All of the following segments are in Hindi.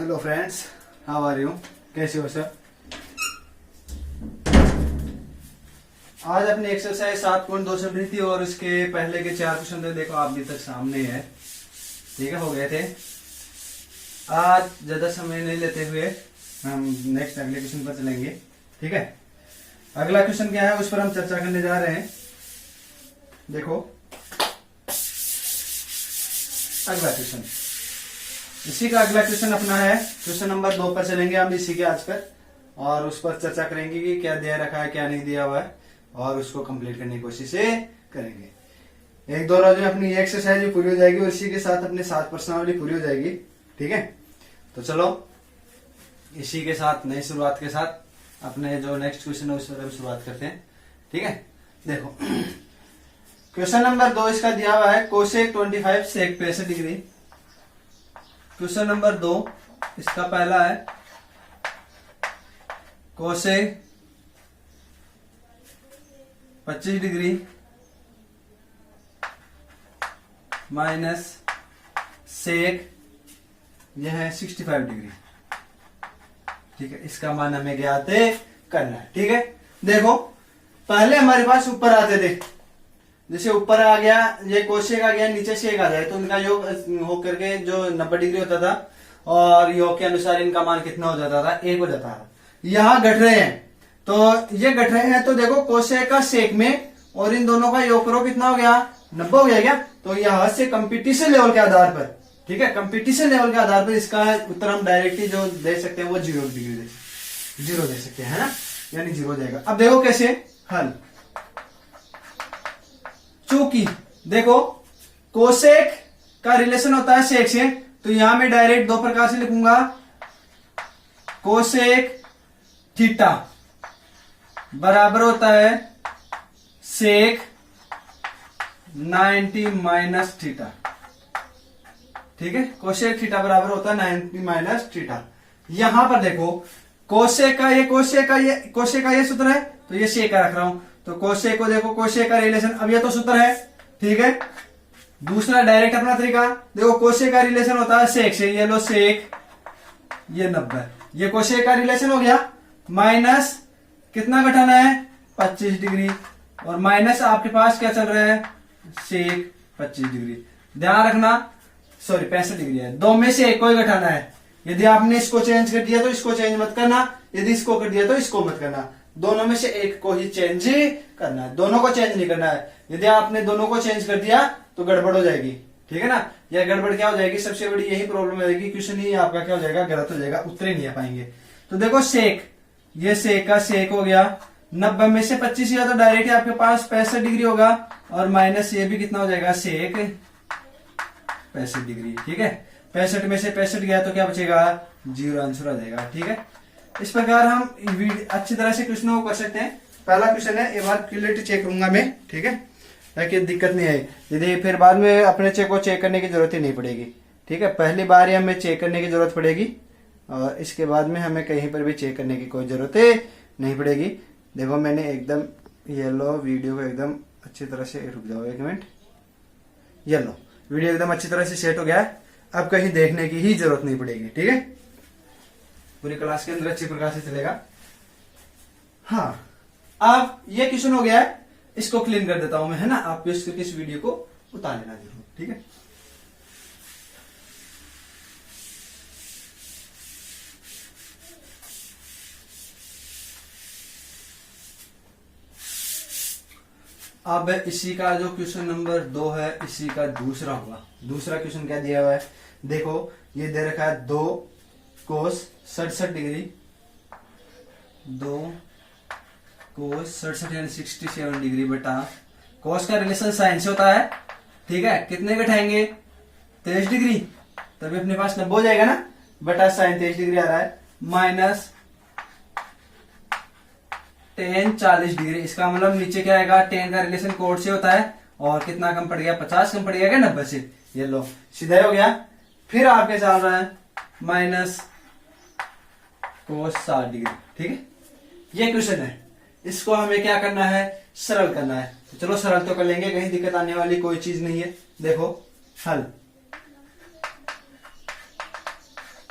Hello friends, how are you? कैसे हो सर? आज अपनी एक्सरसाइज 7.2 चल रही थी और उसके पहले के 4 क्वेश्चन थे। देखो आप भी तक सामने है, ठीक है, हो गए थे। आज ज्यादा समय नहीं लेते हुए हम नेक्स्ट अगले क्वेश्चन पर चलेंगे, ठीक है। अगला क्वेश्चन क्या है उस पर हम चर्चा करने जा रहे हैं। देखो अगला क्वेश्चन, इसी का अगला क्वेश्चन अपना है। क्वेश्चन नंबर 2 पर चलेंगे हम इसी के आज पर, और उस पर चर्चा करेंगे कि क्या दिया रखा है क्या नहीं दिया हुआ है, और उसको कंप्लीट करने की कोशिश करेंगे। एक दो रोज में अपनी एक्सरसाइज भी पूरी हो जाएगी और इसी के साथ अपने 7 प्रश्नावली पूरी हो जाएगी, ठीक है। तो चलो इसी के साथ नई शुरुआत के साथ अपने जो नेक्स्ट क्वेश्चन है उस पर हम शुरुआत करते हैं, ठीक है। देखो क्वेश्चन नंबर 2 इसका दिया हुआ है कोसेक 25 सेक 65 डिग्री। क्वेश्चन नंबर 2 इसका पहला है कोसेक 25 डिग्री माइनस सेक यह है 65 डिग्री, ठीक है। इसका मान हमें ज्ञात करना है, ठीक है। देखो पहले हमारे पास ऊपर आते थे, जैसे ऊपर आ गया ये कोसेक आ गया, नीचे सेक आ जाए तो इनका योग होकर के जो 90 डिग्री होता था और योग के अनुसार इनका मान कितना हो जाता था, 1 हो जाता था। यहाँ घट रहे हैं तो ये घट रहे हैं, तो देखो कोसेक का सेक में और इन दोनों का योग करो कितना हो गया, 90 हो गया क्या। तो यहाँ से कंपटीशन लेवल के आधार पर, ठीक है, कंपटीशन लेवल के आधार पर इसका उत्तर हम डायरेक्टली जो दे सकते हैं वो 0 डिग्री जीरो दे सकते हैं, है ना, यानी 0 हो जाएगा। अब देखो कैसे हल, चूंकि देखो कोसेक का रिलेशन होता है सेक से, तो यहां मैं डायरेक्ट 2 प्रकार से लिखूंगा। कोसेक थीटा बराबर होता है सेक 90 माइनस थीटा, ठीक है। कोसेक थीटा बराबर होता है 90 माइनस थीटा। यहां पर देखो कोसेक का ये सूत्र है, तो ये सेक का रख रहा हूं, तो कोसेक को देखो, कोसेक का रिलेशन, अब ये तो सूत्र है, ठीक है। दूसरा डायरेक्ट अपना तरीका, देखो कोसेक का रिलेशन होता है सेक से, ये लो सेक ये 90, ये कोसेक का रिलेशन हो गया। माइनस कितना घटाना है, 25 डिग्री, और माइनस आपके पास क्या चल रहा है, सेक 25 डिग्री। ध्यान रखना, सॉरी 65 डिग्री है, 2 में से एक को ही घटाना है। यदि आपने इसको चेंज कर दिया तो इसको चेंज मत करना, यदि इसको कर दिया तो इसको मत करना, दोनों में से एक को ही चेंज करना है, दोनों को चेंज नहीं करना है। यदि आपने दोनों को चेंज कर दिया तो गड़बड़ हो जाएगी, ठीक है ना। यह गड़बड़ क्या हो जाएगी, सबसे बड़ी यही प्रॉब्लम आएगी, क्वेश्चन ही आपका क्या हो जाएगा, गलत हो जाएगा, उत्तर नहीं आ पाएंगे। तो देखो सेक, ये सेक का सेक हो गया, 90 में से 25 या तो डायरेक्ट आपके पास 65 डिग्री होगा, और माइनस ये भी कितना हो जाएगा, सेक 65 डिग्री, ठीक है। 65 में से 65 गया तो क्या बचेगा, 0 आंसर आ जाएगा, ठीक है। इस प्रकार हम अच्छी तरह से क्वेश्चनों को कर सकते हैं। पहला क्वेश्चन है, एक बार क्लियरिटी चेक करूंगा मैं, ठीक है, ताकि दिक्कत नहीं आए, यदि फिर बाद में अपने चेक को चेक करने की जरूरत ही नहीं पड़ेगी, ठीक है। पहली बार ही हमें चेक करने की जरूरत पड़ेगी और इसके बाद में हमें कहीं पर भी चेक करने की कोई जरूरत नहीं पड़ेगी। देखो मैंने एकदम येलो वीडियो को एकदम अच्छी तरह से, रुक जाओ 1 मिनट, येलो वीडियो एकदम अच्छी तरह से सेट हो गया है, अब कहीं देखने की ही जरूरत नहीं पड़ेगी, ठीक है। पूरी क्लास के अंदर अच्छी प्रकार से चलेगा। हाँ, अब ये क्वेश्चन हो गया है, इसको क्लीन कर देता हूं मैं, है ना। आप इस वीडियो को उतार लेना जरूर, ठीक है। अब इसी का जो क्वेश्चन नंबर 2 है, इसी का दूसरा होगा। दूसरा क्वेश्चन क्या दिया हुआ है, देखो ये दे रखा है 2 कोस 67 डिग्री, 2 कोस 67 यानी 67 डिग्री बटा कोस का रिलेशन साइन से होता है, ठीक है। कितने घटाएंगे, 23 डिग्री, तभी अपने पास 90 हो जाएगा ना, बटा साइन 23 डिग्री आ रहा है, माइनस टेन 40 डिग्री। इसका मतलब नीचे क्या आएगा, टेन का रिलेशन कोड से होता है, और कितना कम पड़ गया, 50 कम पड़ गया क्या 90 से, ये लो सीधा हो गया। फिर आपके चल रहा है माइनस कोस 60 डिग्री, ठीक है। ये क्वेश्चन है, इसको हमें क्या करना है, सरल करना है। तो चलो सरल तो कर लेंगे, कहीं दिक्कत आने वाली कोई चीज नहीं है। देखो हल,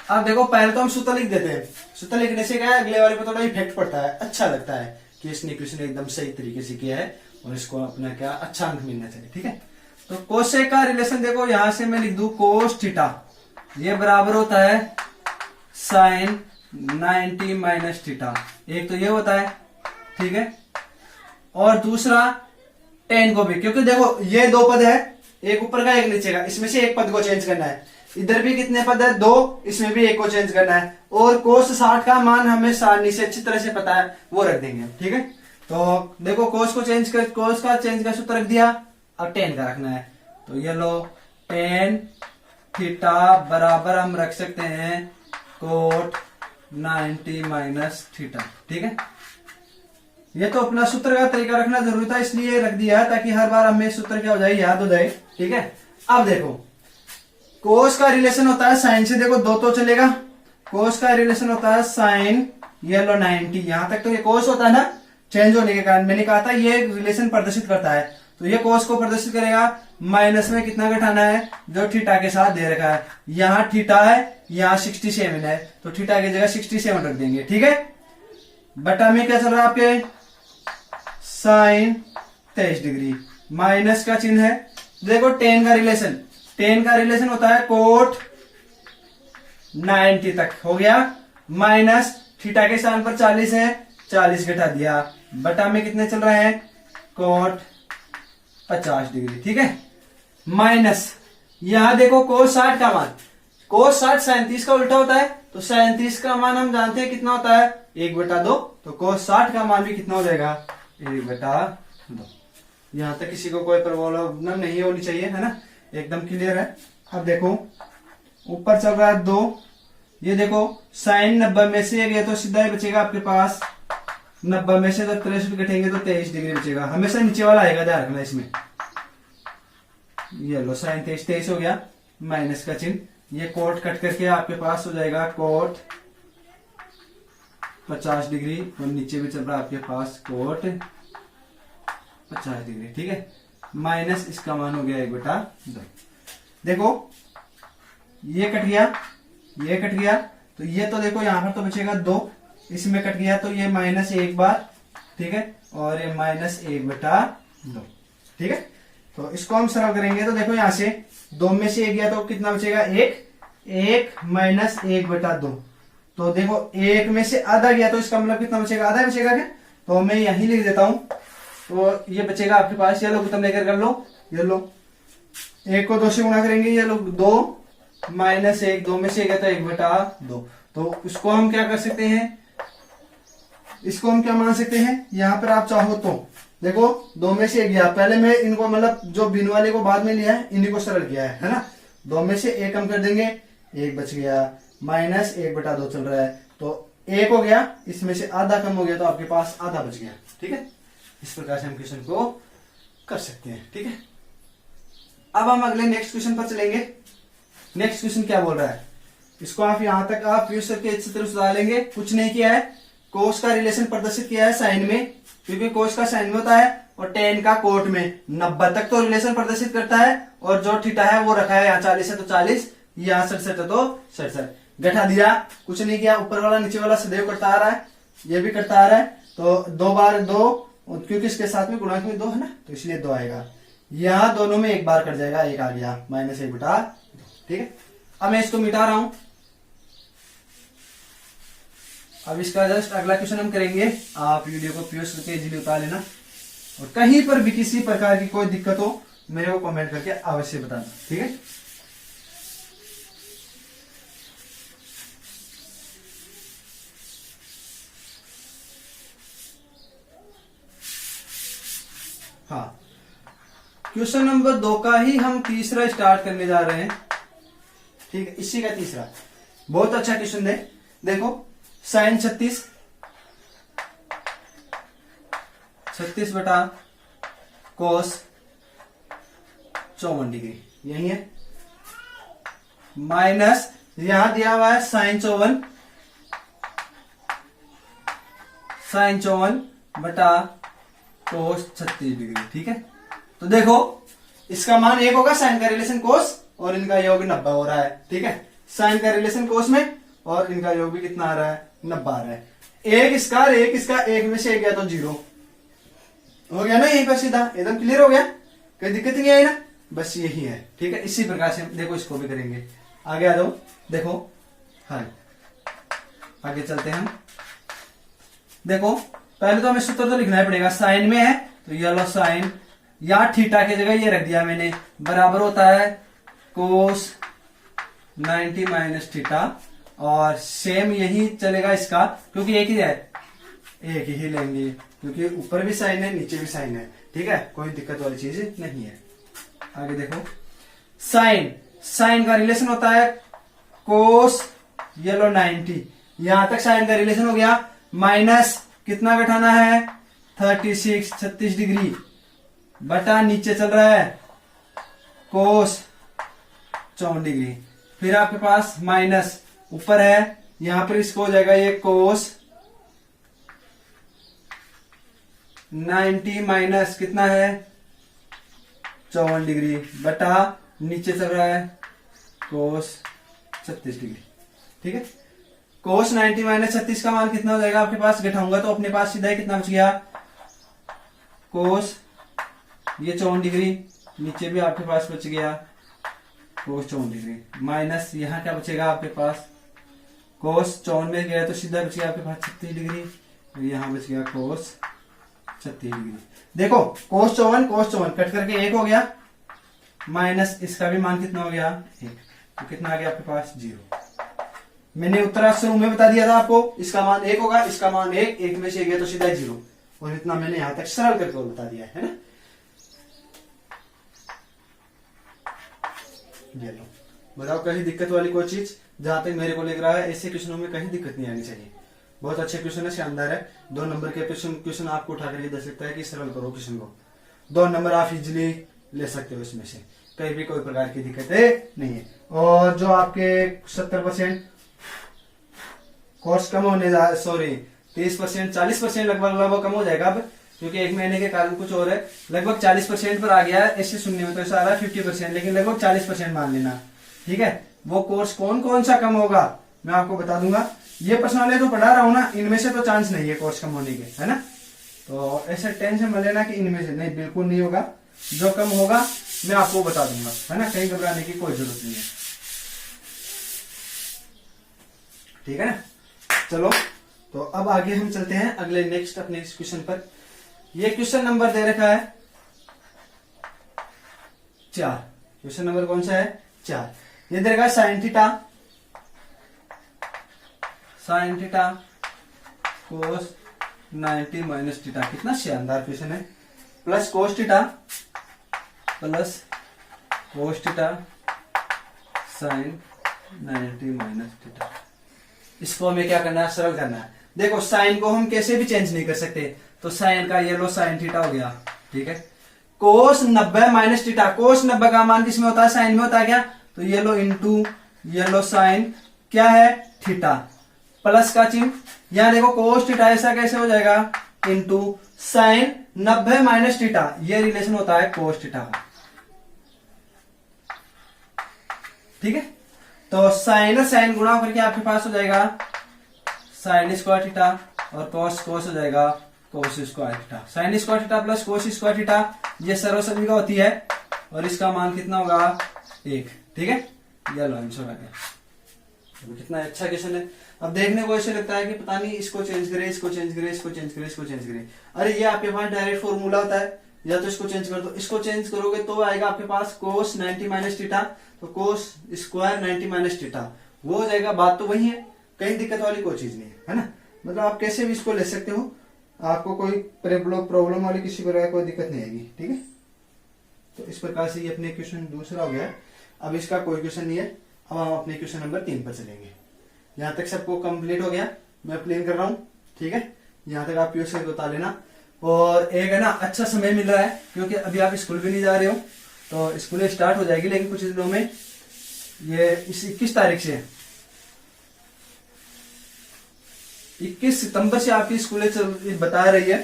अब देखो पहले तो हम सूत्र लिख देते हैं। सूत्र लिखने से क्या है, अगले वाले पे थोड़ा इफेक्ट पड़ता है, अच्छा लगता है कि इसने क्वेश्चन एकदम सही तरीके से किया है और इसको अपना क्या अच्छा अंक मिलना चाहिए। ठीक है, तो कोसेक का रिलेशन देखो, यहां से मैं लिख दू कोस थीटा, ये बराबर होता है साइन 90 माइनस थीटा। एक तो ये होता है, ठीक है, और दूसरा टेन को भी, क्योंकि देखो ये दो पद है, एक ऊपर का एक नीचे का, इसमें से एक पद को चेंज करना है। इधर भी कितने पद है, दो, इसमें भी एक को चेंज करना है। और कोस 60 का मान हमें सारणी से अच्छी तरह से पता है, वो रख देंगे। ठीक है, तो देखो कोस को चेंज कर, कोस का चेंज का सूत्र रख दिया, अब टेन का रखना है। तो ये लो टेन थीटा बराबर हम रख सकते हैं कोट 90 माइनस थीटा। ठीक है, ये तो अपना सूत्र का तरीका रखना जरूरी था, इसलिए रख दिया ताकि हर बार हमें सूत्र क्या हो जाए, याद हो जाए। ठीक है, अब देखो कोस का रिलेशन होता है साइन से, देखो दो तो चलेगा, कोस का रिलेशन होता है साइन, ये लो 90, यहां तक तो ये कोस होता है ना, चेंज होने के कारण मैंने कहा था ये रिलेशन प्रदर्शित करता है, तो ये कोस को प्रदर्शित करेगा। माइनस में कितना घटाना है, जो थीटा के साथ दे रखा है, यहाँ थीटा है, यहाँ 67 है, तो थीटा की जगह 67 रख देंगे। ठीक है, बटा में क्या चल रहा है आपके, साइन 23 डिग्री, माइनस का चिन्ह है। देखो टेन का रिलेशन, टेन का रिलेशन होता है कोट 90 तक हो गया, माइनस थीटा के स्थान पर 40 है, 40 घटा दिया, बटा में कितने चल रहे हैं, कोट 50 डिग्री। ठीक है, माइनस यहां देखो कोस 60 का मान, कोस 60 37 का उल्टा होता है, तो 37 का मान हम जानते हैं कितना होता है, 1/2, तो कोस 60 का मान भी कितना हो जाएगा, 1/2। यहां तक किसी को कोई प्रॉब्लम नहीं होनी चाहिए, है ना, एकदम क्लियर है। अब देखो ऊपर चल रहा है 2, ये देखो साइन 90 में से गया तो सीधा ही बचेगा आपके पास, 90 में से तो 63 घटेंगे तो 23 डिग्री बचेगा, हमेशा नीचे वाला आएगा, ध्यान रखना इसमें। ये लो साइन 23 हो गया, माइनस का चिन्ह, ये कोट कट करके आपके पास हो जाएगा कोट 50 डिग्री, और नीचे भी चल रहा है आपके पास कोट 50 डिग्री। ठीक है, माइनस इसका मान हो गया 1/2। देखो ये कट गया, ये कट गया, तो ये तो देखो यहां पर तो बचेगा 2, इसमें कट गया तो ये माइनस 1 बार। ठीक है, और ये माइनस 1/2। ठीक है, तो इसको हम सरल करेंगे तो देखो यहां से 2 में से 1 गया तो कितना बचेगा, 1 माइनस 1/2, तो देखो 1 में से आधा गया तो इसका मतलब कितना बचेगा, आधा बचेगा क्या, तो मैं यही लिख देता हूं, तो ये बचेगा आपके पास, ये लो तुम लेकर कर लो, ये लो 1 को 2 से गुणा करेंगे, ये लो 2 माइनस 1, 2 में से गया तो 1/2, तो इसको हम क्या कर सकते हैं, इसको हम क्या मान सकते हैं, यहां पर आप चाहो तो देखो 2 में से 1 गया, पहले मैं इनको मतलब जो बिन वाले को बाद में लिया है इन्हीं को सरल किया है ना, 2 में से 1 कम कर देंगे, 1 बच गया, माइनस 1/2 चल रहा है, तो 1 हो गया, इसमें से आधा कम हो गया तो आपके पास आधा बच गया। ठीक है, इस प्रकार से हम क्वेश्चन को कर सकते हैं। ठीक है, अब हम अगले नेक्स्ट क्वेश्चन पर चलेंगे। नेक्स्ट क्वेश्चन क्या बोल रहा है, इसको आप यहां तक आप यूज करके अच्छी तरह सुधार लेंगे। कुछ नहीं किया है, कोस का रिलेशन प्रदर्शित किया है साइन में, क्योंकि कोस का साइन में होता है, और टेन का कोट में 90 तक तो रिलेशन प्रदर्शित करता है, और जो थीटा है वो रखा है यहाँ 40 है तो 40, यहाँ 67 है तो 67, घटा दिया, कुछ नहीं किया, ऊपर वाला नीचे वाला सदैव करता आ रहा है, ये भी करता आ रहा है, तो 2 बार 2, क्योंकि इसके साथ में गुणांक में 2 है ना, तो इसलिए 2 आएगा, यहाँ दोनों में एक बार कट जाएगा, 1 आ गया, माइनस 1/2। ठीक है, अब मैं इसको मिटा रहा हूं, अब इसका जस्ट अगला क्वेश्चन हम करेंगे। आप वीडियो को पॉज करके इजीली उतार लेना, और कहीं पर भी किसी प्रकार की कोई दिक्कत हो मेरे को कमेंट करके अवश्य बताना। ठीक है, हाँ, क्वेश्चन नंबर 2 का ही हम तीसरा स्टार्ट करने जा रहे हैं। ठीक है, इसी का तीसरा बहुत अच्छा क्वेश्चन है। देखो साइन 36 बटा कोस 54 डिग्री, यही है, माइनस यहां दिया हुआ है साइन 54 बटा कोस 36 डिग्री। ठीक है, तो देखो इसका मान 1 होगा, साइन का रिलेशन कोस, और इनका योग 90 हो रहा है। ठीक है, साइन का रिलेशन कोस में, और इनका योग भी कितना आ रहा है, 90 आ रहा है। एक इसका एक में से एक गया तो 0 हो गया ना, यहीं पर सीधा एकदम क्लियर हो गया, कोई दिक्कत नहीं आई ना, बस यही है। ठीक है, इसी प्रकार से देखो इसको भी करेंगे। आगे आ जाओ, देखो हल, आगे चलते हैं हम। देखो पहले तो हमें सूत्र तो लिखना ही पड़ेगा, साइन में है तो ये लो साइन, या थीटा की जगह ये रख दिया मैंने, बराबर होता है कोस 90 माइनस थीटा, और सेम यही चलेगा इसका, क्योंकि एक ही है, एक ही लेंगे, क्योंकि ऊपर भी साइन है नीचे भी साइन है। ठीक है, कोई दिक्कत वाली चीज नहीं है। आगे देखो, साइन का रिलेशन होता है कोस ये लो 90, यहां तक साइन का रिलेशन हो गया, माइनस कितना घटाना है 36 डिग्री, बटा नीचे चल रहा है कोस 54 डिग्री, फिर आपके पास माइनस ऊपर है, यहां पर इसको हो जाएगा ये कोस 90 माइनस कितना है 54 डिग्री, बटा नीचे चल रहा है कोस 36 डिग्री। ठीक है, कोस 90 माइनस 36 का मान कितना हो जाएगा आपके पास, घटाऊंगा तो अपने पास सीधा ही कितना बच गया, कोस ये 54 डिग्री, नीचे भी आपके पास बच गया कोस 54 डिग्री, माइनस यहां क्या बचेगा आपके पास, कोस 54 में गया तो सीधा बच गया आपके पास 36 डिग्री, और यहां बच गया कोस 36 डिग्री। देखो कोस 54 कट करके 1 हो गया, माइनस इसका भी मान कितना हो गया 1, तो कितना आ गया आपके पास 0। मैंने उत्तर शुरू में बता दिया था आपको, इसका मान 1 होगा, इसका मान 1 में से गया तो सीधा 0, और इतना मैंने यहां तक सरल करके बता दिया है ना। ये लो, बताओ कहीं दिक्कत वाली कोई चीज, जहां तक मेरे को लग रहा है ऐसे क्वेश्चनों में कहीं दिक्कत नहीं आनी चाहिए। बहुत अच्छे क्वेश्चन है, शानदार है। 2 नंबर के क्वेश्चन आपको उठा करके दे सकता है कि सरल करो क्वेश्चन को, 2 नंबर आप इजिली ले सकते हो, इसमें से कहीं भी कोई प्रकार की दिक्कत नहीं है। और जो आपके 70% कोर्स कम होने जा, सॉरी 30% 40% लगभग कम हो जाएगा अब, क्योंकि 1 महीने के कारण कुछ और है, लगभग 40% पर आ गया है। ऐसे सुनने में तो ऐसा आ रहा है 50%, लेकिन लगभग 40% मान लेना। ठीक है, वो कोर्स कौन कौन सा कम होगा मैं आपको बता दूंगा। ये पर्सनल तो पढ़ा रहा हूं ना, इनमें से तो चांस नहीं है कोर्स कम होने के, है ना। तो ऐसे टेंशन मत लेना कि इनमें से नहीं, बिल्कुल नहीं होगा। जो कम होगा मैं आपको बता दूंगा, है ना, कहीं घबराने की कोई जरूरत नहीं है। ठीक है ना, चलो तो अब आगे हम चलते हैं अगले नेक्स्ट अपने इस क्वेश्चन पर। ये क्वेश्चन नंबर दे रखा है 4। क्वेश्चन नंबर कौन सा है 4। ये दे रखा है sine theta cos 90 minus theta, कितना शानदार क्वेश्चन है, plus cos theta sine 90 minus theta. इसको हमें क्या करना है, सरल करना है। देखो साइन को हम कैसे भी चेंज नहीं कर सकते, तो साइन का ये लो साइन थीटा हो गया। ठीक है, कोस 90 माइनस थीटा, कोस 90 का मान किसमें होता है, साइन में होता है क्या, तो ये लो इंटू ये लो साइन क्या है थीटा, प्लस का चिन्ह, यहां देखो कोस थीटा ऐसा कैसे हो जाएगा, इंटू साइन 90 माइनस थीटा, ये रिलेशन होता है कोस थीटा का। ठीक है, तो साइन साइन गुणा करके आपके पास हो जाएगा साइन स्क्वायर थीटा, और कोस हो जाएगा cos square theta. Sine square theta plus cos square theta, ये सर्वसम्मी का होती है, और इसका मान कितना होगा 1। ठीक है, ये आंसर आ गया। कितना अच्छा क्वेश्चन है। अब देखने को ऐसे लगता है कि पता नहीं इसको चेंज करे, इसको चेंज करे, इसको चेंज करे, इसको चेंज करे। अरे ये आपके पास डायरेक्ट फॉर्मूला होता है, या तो इसको चेंज कर दो, इसको चेंज करोगे तो आएगा आपके पास कोस 90 माइनस थीटा, तो कोस स्क्वायर 90 माइनस थीटा, वो हो जाएगा। बात तो वही है, कहीं दिक्कत वाली कोई चीज नहीं है ना। मतलब आप कैसे भी इसको ले सकते हो, आपको कोई प्रॉब्लम वाली किसी प्रकार कोई दिक्कत नहीं आएगी। ठीक है, तो इस प्रकार से ये अपने क्वेश्चन दूसरा हो गया। अब इसका कोई क्वेश्चन नहीं है, अब हम अपने क्वेश्चन नंबर 3 पर चलेंगे। यहां तक सबको कंप्लीट हो गया, मैं प्लेन कर रहा हूं। ठीक है, यहां तक आप पीओ बता लेना। और एक है ना अच्छा समय मिल रहा है, क्योंकि अभी आप स्कूल भी नहीं जा रहे हो, तो स्कूल स्टार्ट हो जाएगी, लेकिन कुछ दिनों में ये इस 21 तारीख से 21 सितंबर से आपकी स्कूलें बता रही है,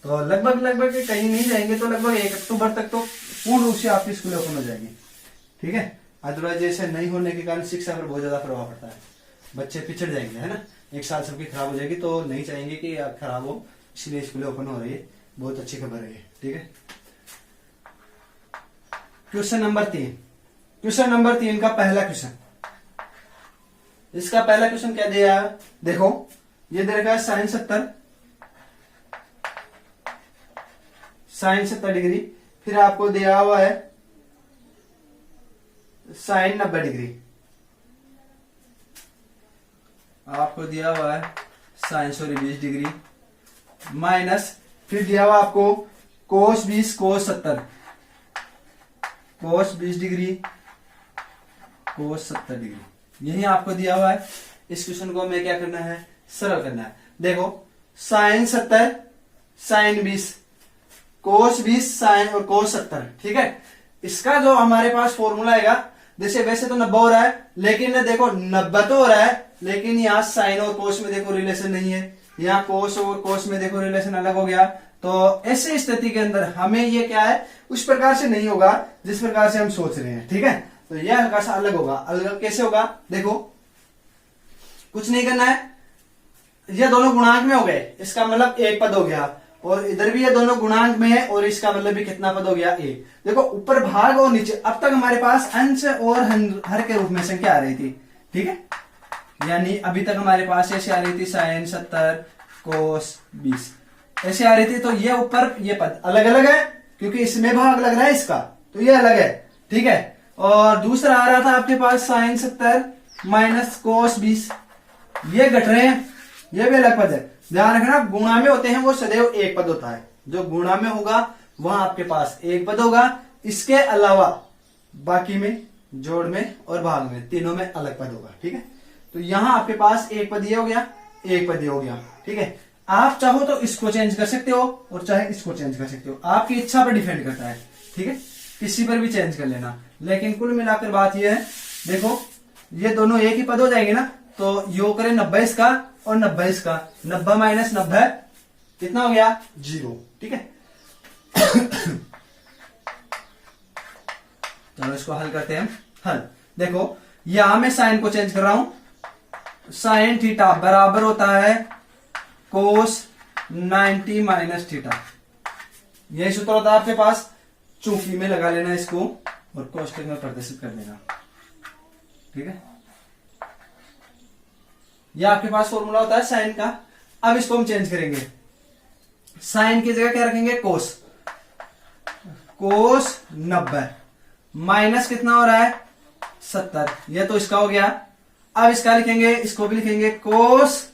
तो लगभग कहीं नहीं जाएंगे तो लगभग 1 अक्टूबर तक तो पूर्ण रूप से आपकी स्कूलें ओपन हो जाएगी। ठीक है, अदरवाइज ऐसे नहीं होने के कारण शिक्षा पर बहुत ज्यादा प्रभाव पड़ता है, बच्चे पिछड़ जाएंगे, है ना। एक साल सबकी खराब हो जाएगी, तो नहीं चाहेंगे कि खराब हो, इसलिए स्कूलें ओपन हो रही है, बहुत अच्छी खबर है ये, ठीक है। क्वेश्चन नंबर 3, क्वेश्चन नंबर 3 का पहला क्वेश्चन, इसका पहला क्वेश्चन क्या दिया, देखो ये दे रखा है साइन 70 डिग्री, फिर आपको दिया हुआ है साइन 90 डिग्री, आपको दिया हुआ है साइन 20 डिग्री, माइनस फिर दिया हुआ आपको कोस 20 कोस 70, कोस 20 डिग्री कोस 70 डिग्री, यही आपको दिया हुआ है। इस क्वेश्चन को हमें क्या करना है, सरल करना है। देखो साइन 70 साइन 20 कोस 20 साइन और कोस 70, ठीक है। इसका जो हमारे पास फॉर्मूला आएगा, जैसे वैसे तो 90 हो रहा है, लेकिन देखो 90 तो हो रहा है, लेकिन यहाँ साइन और कोस में देखो रिलेशन नहीं है, यहाँ कोस और कोस में देखो रिलेशन अलग हो गया। तो ऐसी स्थिति के अंदर हमें ये क्या है, उस प्रकार से नहीं होगा जिस प्रकार से हम सोच रहे हैं, ठीक है। तो यह हल्का सा अलग होगा। अलग कैसे होगा, देखो कुछ नहीं करना है, ये दोनों गुणांक में हो गए, इसका मतलब एक पद हो गया, और इधर भी ये दोनों गुणांक में है, और इसका मतलब भी कितना पद हो गया, एक। देखो ऊपर भाग और नीचे, अब तक हमारे पास अंश और हर के रूप में संख्या आ रही थी, ठीक है। यानी अभी तक हमारे पास ऐसे आ रही थी साइन 70 कोस 20 ऐसे आ रही थी, तो ये ऊपर ये पद अलग अलग है, क्योंकि इसमें भाग लग रहा है इसका, तो ये अलग है, ठीक है। और दूसरा आ रहा था आपके पास साइन 70 माइनस कोस 20, ये घट रहे हैं, ये भी अलग पद है। ध्यान रखना, गुणा में होते हैं वो सदैव एक पद होता है, जो गुणा में होगा वहां आपके पास एक पद होगा, इसके अलावा बाकी में जोड़ में और भाग में तीनों में अलग पद होगा, ठीक है। तो यहां आपके पास एक पद ये हो गया, एक पद ये हो गया, ठीक है। आप चाहो तो इसको चेंज कर सकते हो और चाहे इसको चेंज कर सकते हो, आपकी इच्छा पर डिपेंड करता है, ठीक है। किसी पर भी चेंज कर लेना, लेकिन कुल मिलाकर बात यह है, देखो ये दोनों एक ही पद हो जाएंगे ना, तो यो करें 90 इसका और 90 इसका, 90 माइनस 90 कितना हो गया, 0, ठीक है। चलो इसको हल करते हैं। हल देखो, यहां मैं साइन को चेंज कर रहा हूं, साइन थीटा बराबर होता है कोस 90 माइनस थीटा, यही सूत्र होता है आपके पास। चौकी में लगा लेना इसको और कोष्टक में प्रदर्शित कर देना, ठीक है। यह आपके पास फॉर्मूला होता है साइन का। अब इसको हम चेंज करेंगे, साइन की जगह क्या रखेंगे, कोस, कोस 90 माइनस कितना हो रहा है 70, यह तो इसका हो गया। अब इसका लिखेंगे, इसको भी लिखेंगे कोस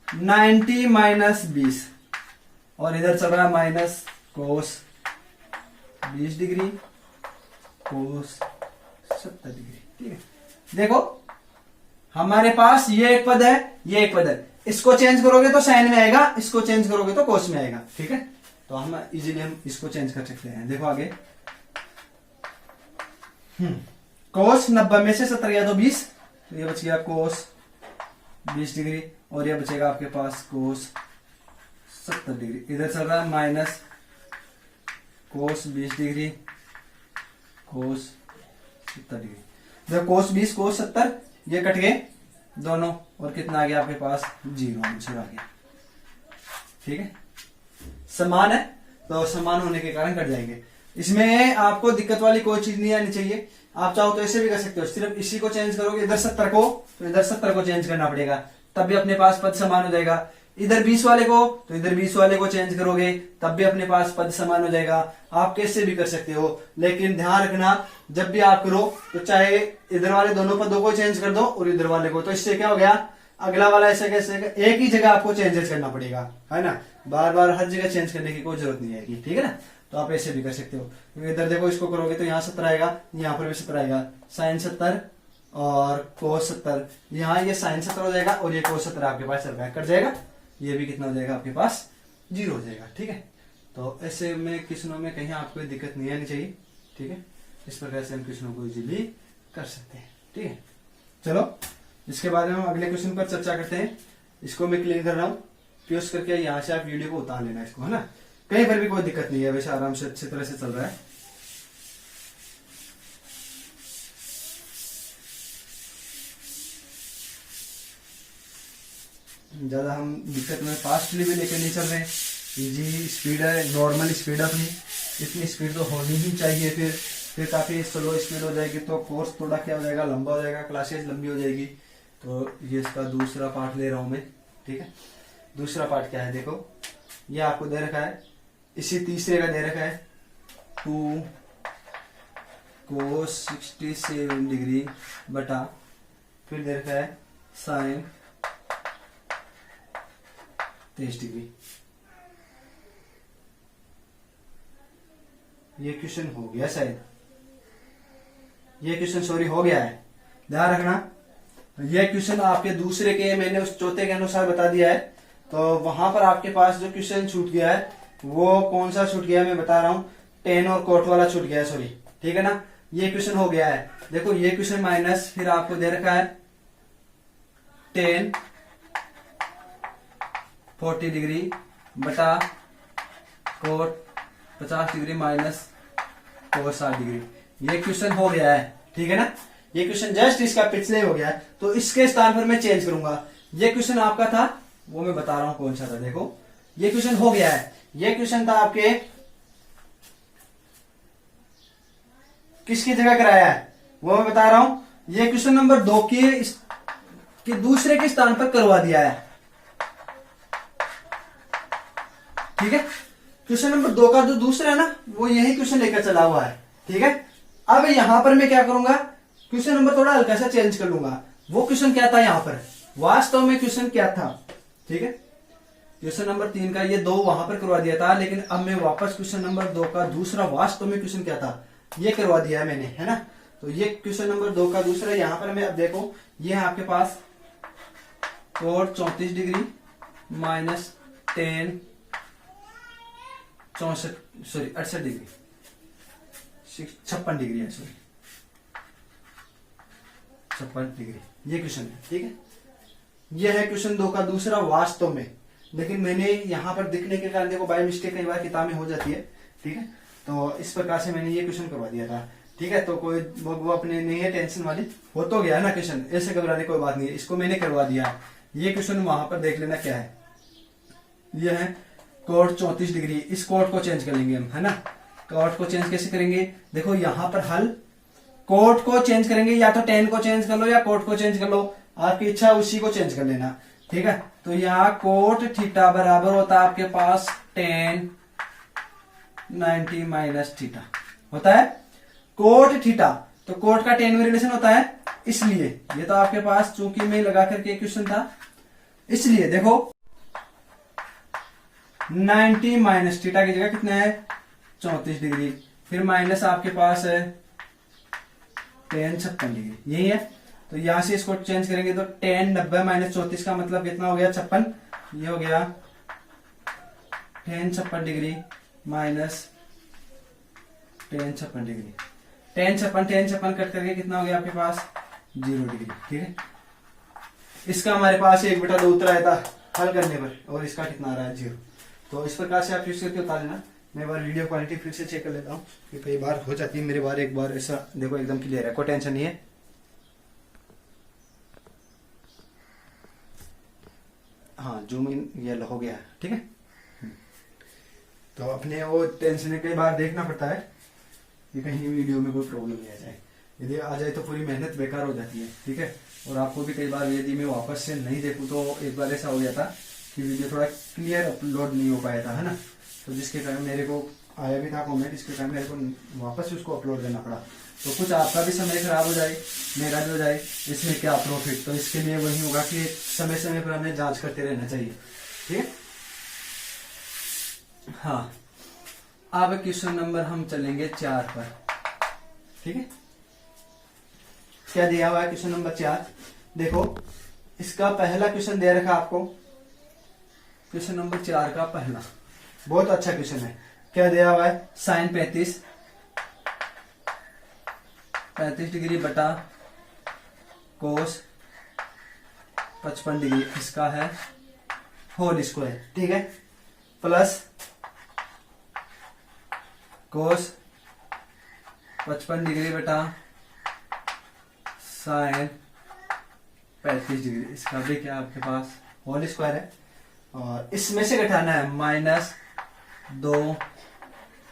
90 माइनस 20, और इधर चल रहा है माइनस कोस 20 डिग्री कोस 70 डिग्री, ठीक है। देखो हमारे पास ये एक पद है, ये एक पद है, इसको चेंज करोगे तो साइन में आएगा, इसको चेंज करोगे तो कोस में आएगा, ठीक है। तो हम इजीली हम इसको चेंज कर सकते हैं। देखो आगे, कोस 90 में से 70 गया तो 20, तो ये बच गया कोस 20 डिग्री, और ये बचेगा आपके पास कोस 70 डिग्री। इधर चल रहा है माइनस कोस 20 डिग्री कोस 70 डिग्री। जब कोस 20 कोस 70 ये कट गए दोनों, और कितना आ गया आपके पास, 0 आंसर आ गया, ठीक है। समान है तो समान होने के कारण कट जाएंगे। इसमें आपको दिक्कत वाली कोई चीज नहीं आनी चाहिए। आप चाहो तो ऐसे भी कर सकते हो, सिर्फ इसी को चेंज करोगे, इधर 70 को तो इधर 70 को चेंज करना पड़ेगा, तब भी अपने पास पद समान हो जाएगा। इधर 20 वाले को तो इधर 20 वाले को चेंज करोगे, तब भी अपने पास पद समान हो जाएगा। आप कैसे भी कर सकते हो, लेकिन ध्यान रखना जब भी आप करो तो चाहे इधर वाले दोनों पदों को चेंज कर दो और इधर वाले को, तो इससे क्या हो गया, अगला वाला ऐसे कैसे, एक ही जगह आपको चेंजेस करना पड़ेगा, है ना। बार बार हर जगह चेंज करने की कोई जरूरत नहीं आएगी, ठीक है ना। तो आप ऐसे भी कर सकते हो, क्योंकि इधर देखो इसको करोगे तो यहाँ 70 आएगा, यहाँ पर भी 70 आएगा, साइन 70 और कोस 70, यहाँ ये साइन 70 हो जाएगा और ये कोस 70 आपके पास चल रहा है, कट जाएगा, ये भी कितना हो जाएगा आपके पास, 0 हो जाएगा, ठीक है। तो ऐसे में क्वेश्चनों में कहीं आपको दिक्कत नहीं आनी चाहिए, ठीक है। इस प्रकार से हम क्वेश्चनों को इजीली कर सकते हैं, ठीक है। चलो इसके बाद में हम अगले क्वेश्चन पर चर्चा करते हैं। इसको मैं क्लियर कर रहा हूँ, पीएस करके यहाँ से आप वीडियो को उतार लेना इसको, है ना। कहीं पर भी कोई दिक्कत नहीं है, वैसे आराम से अच्छी तरह से चल रहा है। ज्यादा हम दिक्कत में फास्टली भी लेकर नहीं चल रहे हैं, इजी स्पीड है, नॉर्मल स्पीड अपनी, इतनी स्पीड तो होनी ही चाहिए। फिर काफी स्लो स्पीड हो जाएगी तो कोर्स थोड़ा क्या हो जाएगा, लंबा हो जाएगा, क्लासेस लंबी हो जाएगी। तो ये इसका दूसरा पार्ट ले रहा हूं मैं, ठीक है। दूसरा पार्ट क्या है, देखो ये आपको दे रखा है, इसी तीसरे का दे रखा है 2 cos 67 डिग्री बटा, फिर दे रखा है sin 23 डिग्री। ये क्वेश्चन हो गया शायद, ये क्वेश्चन सॉरी हो गया है, ध्यान रखना। ये क्वेश्चन आपके दूसरे के मैंने उस चौथे के अनुसार बता दिया है, तो वहां पर आपके पास जो क्वेश्चन छूट गया है वो कौन सा छूट गया है मैं बता रहा हूं, टेन और कोट वाला छूट गया है, सॉरी, ठीक है ना। ये क्वेश्चन हो गया है, देखो ये क्वेश्चन माइनस, फिर आपको दे रखा है 10 40 डिग्री बटा cot 50 degree minus cot 60 degree. ये क्वेश्चन हो गया है, ठीक है ना। ये क्वेश्चन जस्ट इसका पिछले हो गया है, तो इसके स्थान पर मैं चेंज करूंगा। ये क्वेश्चन आपका था, वो मैं बता रहा हूं कौन सा था, देखो ये क्वेश्चन हो गया है। ये क्वेश्चन था आपके किसकी जगह कराया है वो मैं बता रहा हूं, ये क्वेश्चन नंबर 2 के दूसरे के स्थान पर करवा दिया है, ठीक है। क्वेश्चन नंबर 2 का जो दूसरा है ना, वो यही क्वेश्चन लेकर चला हुआ है, ठीक है। अब यहां पर मैं क्या करूंगा, क्वेश्चन नंबर थोड़ा हल्का सा चेंज कर लूंगा। वो क्वेश्चन क्या था यहां पर, वास्तव में क्वेश्चन क्या था, ठीक है। क्वेश्चन नंबर 3 का ये 2 वहां पर करवा दिया था, लेकिन अब मैं वापस क्वेश्चन नंबर 2 का दूसरा वास्तव में क्वेश्चन क्या था ये करवा दिया है मैंने, है ना। तो ये क्वेश्चन नंबर 2 का दूसरा यहां पर मैं अब देखो, ये है आपके पास कोट 34 डिग्री माइनस 10 68 डिग्री 56 डिग्री है, सॉरी 56 डिग्री, ये क्वेश्चन है, ठीक है। यह है क्वेश्चन 2 का दूसरा वास्तव में, लेकिन मैंने यहां पर दिखने के कारण देखो बाय मिस्टेक कई बार किताब में हो जाती है, ठीक है। तो इस प्रकार से मैंने ये क्वेश्चन करवा दिया था, ठीक है। तो कोई वो अपने नहीं है टेंशन वाली, हो तो गया ना क्वेश्चन, ऐसे घबराने कोई बात नहीं है, इसको मैंने करवा दिया। ये क्वेश्चन वहां पर देख लेना क्या है, यह है कोट 34 डिग्री, इस कोट को चेंज कर लेंगे हम, है ना। कोट को चेंज कैसे करेंगे, देखो यहां पर हल, कोट को चेंज करेंगे, या तो 10 को चेंज कर लो या कोट को चेंज कर लो, आपकी इच्छा उसी को चेंज कर लेना, ठीक है। तो यहाँ कोट थीटा बराबर होता है आपके पास 10 90 माइनस थीटा होता है, कोट थीटा, तो कोट का 10 में रिलेशन होता है, इसलिए ये तो आपके पास चूंकि मैं लगा करके क्वेश्चन था, इसलिए देखो 90 माइनस थीटा की जगह कितना है 34 डिग्री, फिर माइनस आपके पास है 10 56 डिग्री, यही है। तो यहां से इसको चेंज करेंगे तो 10 90 माइनस 34 का मतलब कितना हो गया 56, ये हो गया 10 56 डिग्री माइनस 10 56 डिग्री, 10 56 कट करके कितना हो गया आपके पास 0 डिग्री, ठीक है। इसका हमारे पास 1/2 उत्तर आया था हल करने पर, और इसका कितना आ रहा है 0। तो इस प्रकार से आप यूज करके उतार लेना। मैं एक बार वीडियो क्वालिटी फिर से चेक कर लेता हूँ, कि कई बार हो जाती है मेरे बार, एक बार ऐसा देखो एकदम क्लियर है, कोई टेंशन नहीं है। हाँ जूम इन ये हो गया, ठीक है। तो अपने वो टेंशन कई बार देखना पड़ता है कि कहीं वीडियो में कोई प्रॉब्लम नहीं आ जाए, यदि आ जाए तो पूरी मेहनत बेकार हो जाती है, ठीक है। और आपको भी कई बार यदि मैं वापस से नहीं देखूं, तो एक बार ऐसा हो गया था कि वीडियो थोड़ा क्लियर अपलोड नहीं हो पाया था, है ना। तो जिसके कारण मेरे को आया भी था कमेंट, इसके कारण मेरे को वापस से उसको अपलोड करना पड़ा। तो कुछ आपका भी समय खराब हो जाए, मेरा भी हो जाए, इसमें क्या प्रॉफिट। तो इसके लिए वही होगा कि समय समय पर हमें जांच करते रहना चाहिए, ठीक है। हाँ, अब क्वेश्चन नंबर हम चलेंगे 4 पर, ठीक है। क्या दिया हुआ है क्वेश्चन नंबर 4, देखो इसका पहला क्वेश्चन दे रखा आपको, क्वेश्चन नंबर 4 का पहला बहुत अच्छा क्वेश्चन है। क्या दिया हुआ है, साइन 35 डिग्री बटा कोस 55 डिग्री, इसका है होल स्क्वायर, ठीक है, प्लस कोस 55 डिग्री बटा साइन 35 डिग्री, इसका भी क्या आपके पास होल स्क्वायर है, और इसमें से घटाना है -2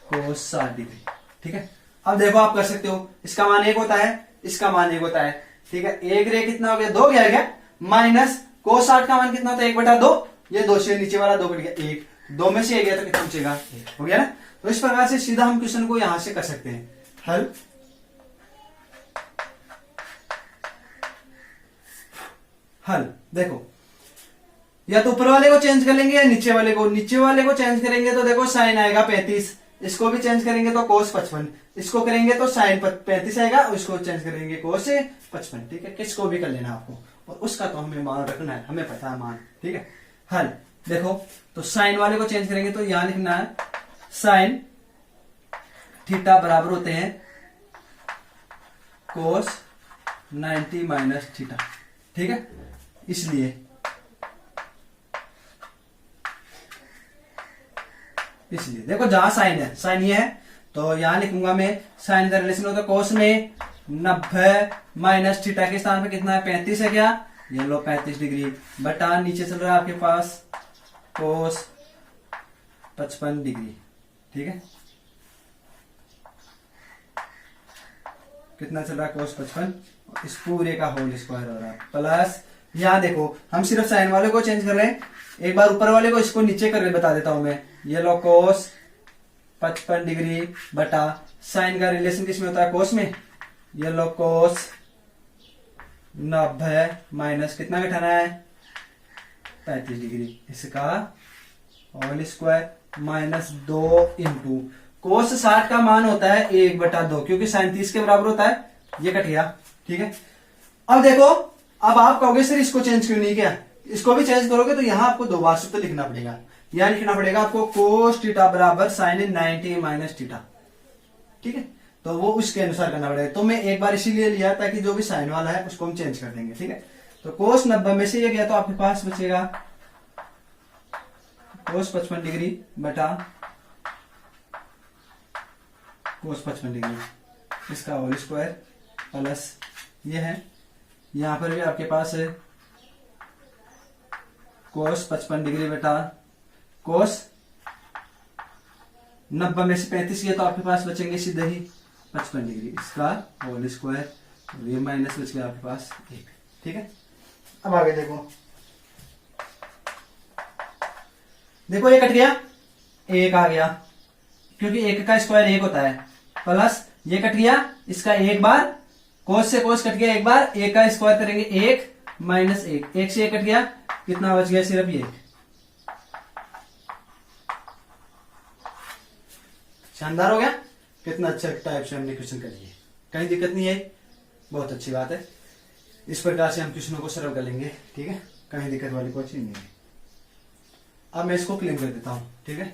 कोस 60 डिग्री। ठीक है, अब देखो आप कर सकते हो, इसका मान 1 होता है, इसका मान 1 होता है। ठीक है, 1 रे कितना हो गया, 2 गया क्या, माइनस कोस 60 का मान कितना होता है, 1/2, ये 2 से नीचे वाला 2 कट गया, 1, 2 में से 1 गया तो कितना बचेगा, 1 हो गया ना। तो इस प्रकार से सीधा हम क्वेश्चन को यहां से कर सकते हैं हल। हल देखो, या तो ऊपर वाले को चेंज कर लेंगे या नीचे वाले को। नीचे वाले को चेंज करेंगे तो देखो साइन आएगा 35, इसको भी चेंज करेंगे तो कोस 55, इसको करेंगे तो साइन 35 आएगा, और इसको चेंज करेंगे कोस 55। ठीक है, किसको भी कर लेना आपको, और उसका तो हमें मान रखना है, हमें पता है मान। ठीक है, हल देखो, तो साइन वाले को चेंज करेंगे तो यहां लिखना है साइन थीटा बराबर होते हैं कोस 90 माइनस थीटा। ठीक है, इसलिए देखो जहां साइन है, साइन ये है, तो यहां लिखूंगा मैं साइन का रिलेशन होता है कोस में 90 माइनस थीटा के स्थान पे कितना है, 35 है क्या, ये लो 35 डिग्री, बटा नीचे चल रहा है आपके पास कोस 55 डिग्री। ठीक है, कितना चल रहा है, कोस 55, इस पूरे का होल स्क्वायर हो रहा है, प्लस यहां देखो हम सिर्फ साइन वाले को चेंज कर रहे हैं, एक बार ऊपर वाले को इसको नीचे करके बता देता हूं मैं, ये लो कोस 55 डिग्री बटा साइन का रिलेशन किसमें होता है, कोस में, ये लो कोस 90 माइनस कितना घटाना है, 35 डिग्री, इसका होल स्क्वायर -2 इंटू कोस 60 का मान होता है 1/2, क्योंकि साइन 30 के बराबर होता है, ये कट गया। ठीक है, अब देखो, अब आप कहोगे सर इसको चेंज क्यों नहीं किया, इसको भी चेंज करोगे तो यहां आपको 2 बार सूत्र लिखना पड़ेगा, यहां लिखना पड़ेगा आपको कोस थीटा बराबर साइन 90 माइनस थीटा। ठीक है, तो वो उसके अनुसार करना पड़ेगा, तो मैं एक बार इसीलिए लिया ताकि जो भी साइन वाला है उसको हम चेंज कर देंगे। ठीक है, तो कोस 90 में से ये गया तो आपके पास बचेगा कोस 55 डिग्री बटा कोस 55 डिग्री, इसका होल स्क्वायर प्लस ये है, यहां पर भी आपके पास है कोस 55 डिग्री बटा कोस 90 में से 35 किया तो आपके पास बचेंगे सीधे ही 55 डिग्री, इसका होल स्क्वायर, ये माइनस बच गया आपके पास 1। ठीक है, अब आगे देखो, देखो ये कट गया, 1 आ गया, क्योंकि 1 का स्क्वायर 1 होता है, प्लस ये कट गया, इसका एक बार कोस से कोस कट गया एक बार, 1 का स्क्वायर करेंगे 1 माइनस 1, 1 से 1 कट गया, कितना बच गया, सिर्फ ये। शानदार हो गया, कितना अच्छा टाइप से हमने क्वेश्चन कर लिए, कहीं दिक्कत नहीं है, बहुत अच्छी बात है। इस प्रकार से हम क्वेश्चनों को सरल कर लेंगे। ठीक है, कहीं दिक्कत वाली कोई चीज नहीं है। अब मैं इसको क्लीन कर देता हूं। ठीक है,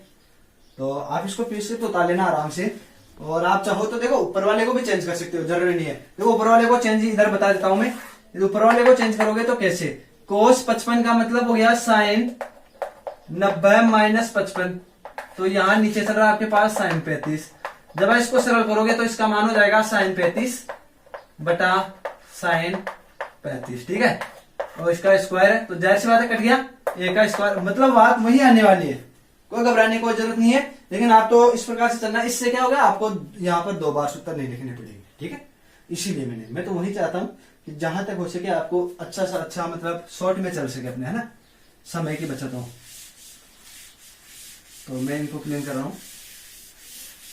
तो आप इसको फिर से तो उतार लेना आराम से, और आप चाहो तो देखो ऊपर वाले को भी चेंज कर सकते हो, जरूरी नहीं है। देखो ऊपर वाले को चेंज इधर बता देता हूं मैं, ऊपर वाले को चेंज करोगे तो कैसे, कोस 55 का मतलब हो गया साइन 90 माइनस 55, तो यहां नीचे चल रहा है आपके पास साइन 35, जब आप इसको सरल करोगे तो इसका मान हो जाएगा साइन 35 बटा साइन 35। ठीक है, और इसका स्क्वायर है, तो जाहिर सी बात है कट गया, 1 का स्क्वायर, मतलब बात वही आने वाली है, कोई घबराने की जरूरत नहीं है। लेकिन आप तो इस प्रकार से चलना, इससे क्या होगा, आपको यहाँ पर 2 बार सूत्र नहीं लिखने पड़ेंगे। ठीक है, इसीलिए मैं तो वही चाहता हूं कि जहां तक हो सके आपको अच्छा सा अच्छा, मतलब शॉर्ट में चल सके अपने, है ना, समय की बचत हो। तो मैं इनको क्लीन कर रहा हूं,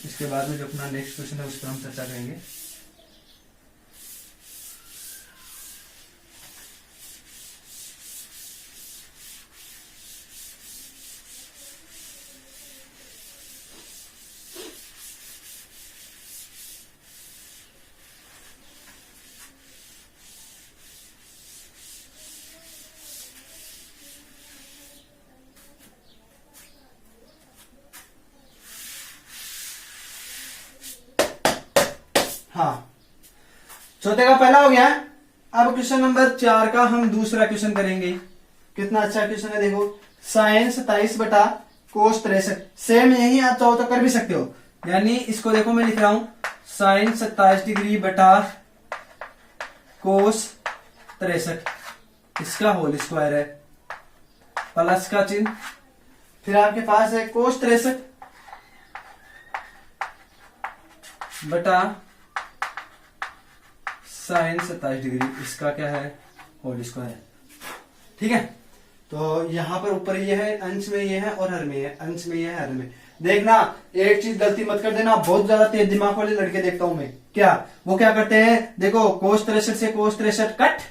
इसके बाद में जो अपना नेक्स्ट क्वेश्चन है उस पर हम चर्चा करेंगे। हाँ, चौथे का पहला हो गया। अब क्वेश्चन नंबर 4 का हम दूसरा क्वेश्चन करेंगे। कितना अच्छा क्वेश्चन है, देखो साइन 27 बटा कोस 63, सेम यही आप चाहो तो कर भी सकते हो, यानी इसको देखो मैं लिख रहा हूं साइन 27 डिग्री बटा कोस 63, इसका होल स्क्वायर है, प्लस का चिन्ह, फिर आपके पास है कोस 63 बटा साइन 27 डिग्री, इसका क्या है होल स्क्वायर है। ठीक है, तो यहां पर ऊपर ये है, अंश में ये है और हर में ये है, अंश में ये है हर में। देखना एक चीज गलती मत कर देना, बहुत ज्यादा तेज दिमाग वाले लड़के देखता हूं मैं, क्या वो क्या करते हैं, देखो कोस 63 से कोस 63 कट,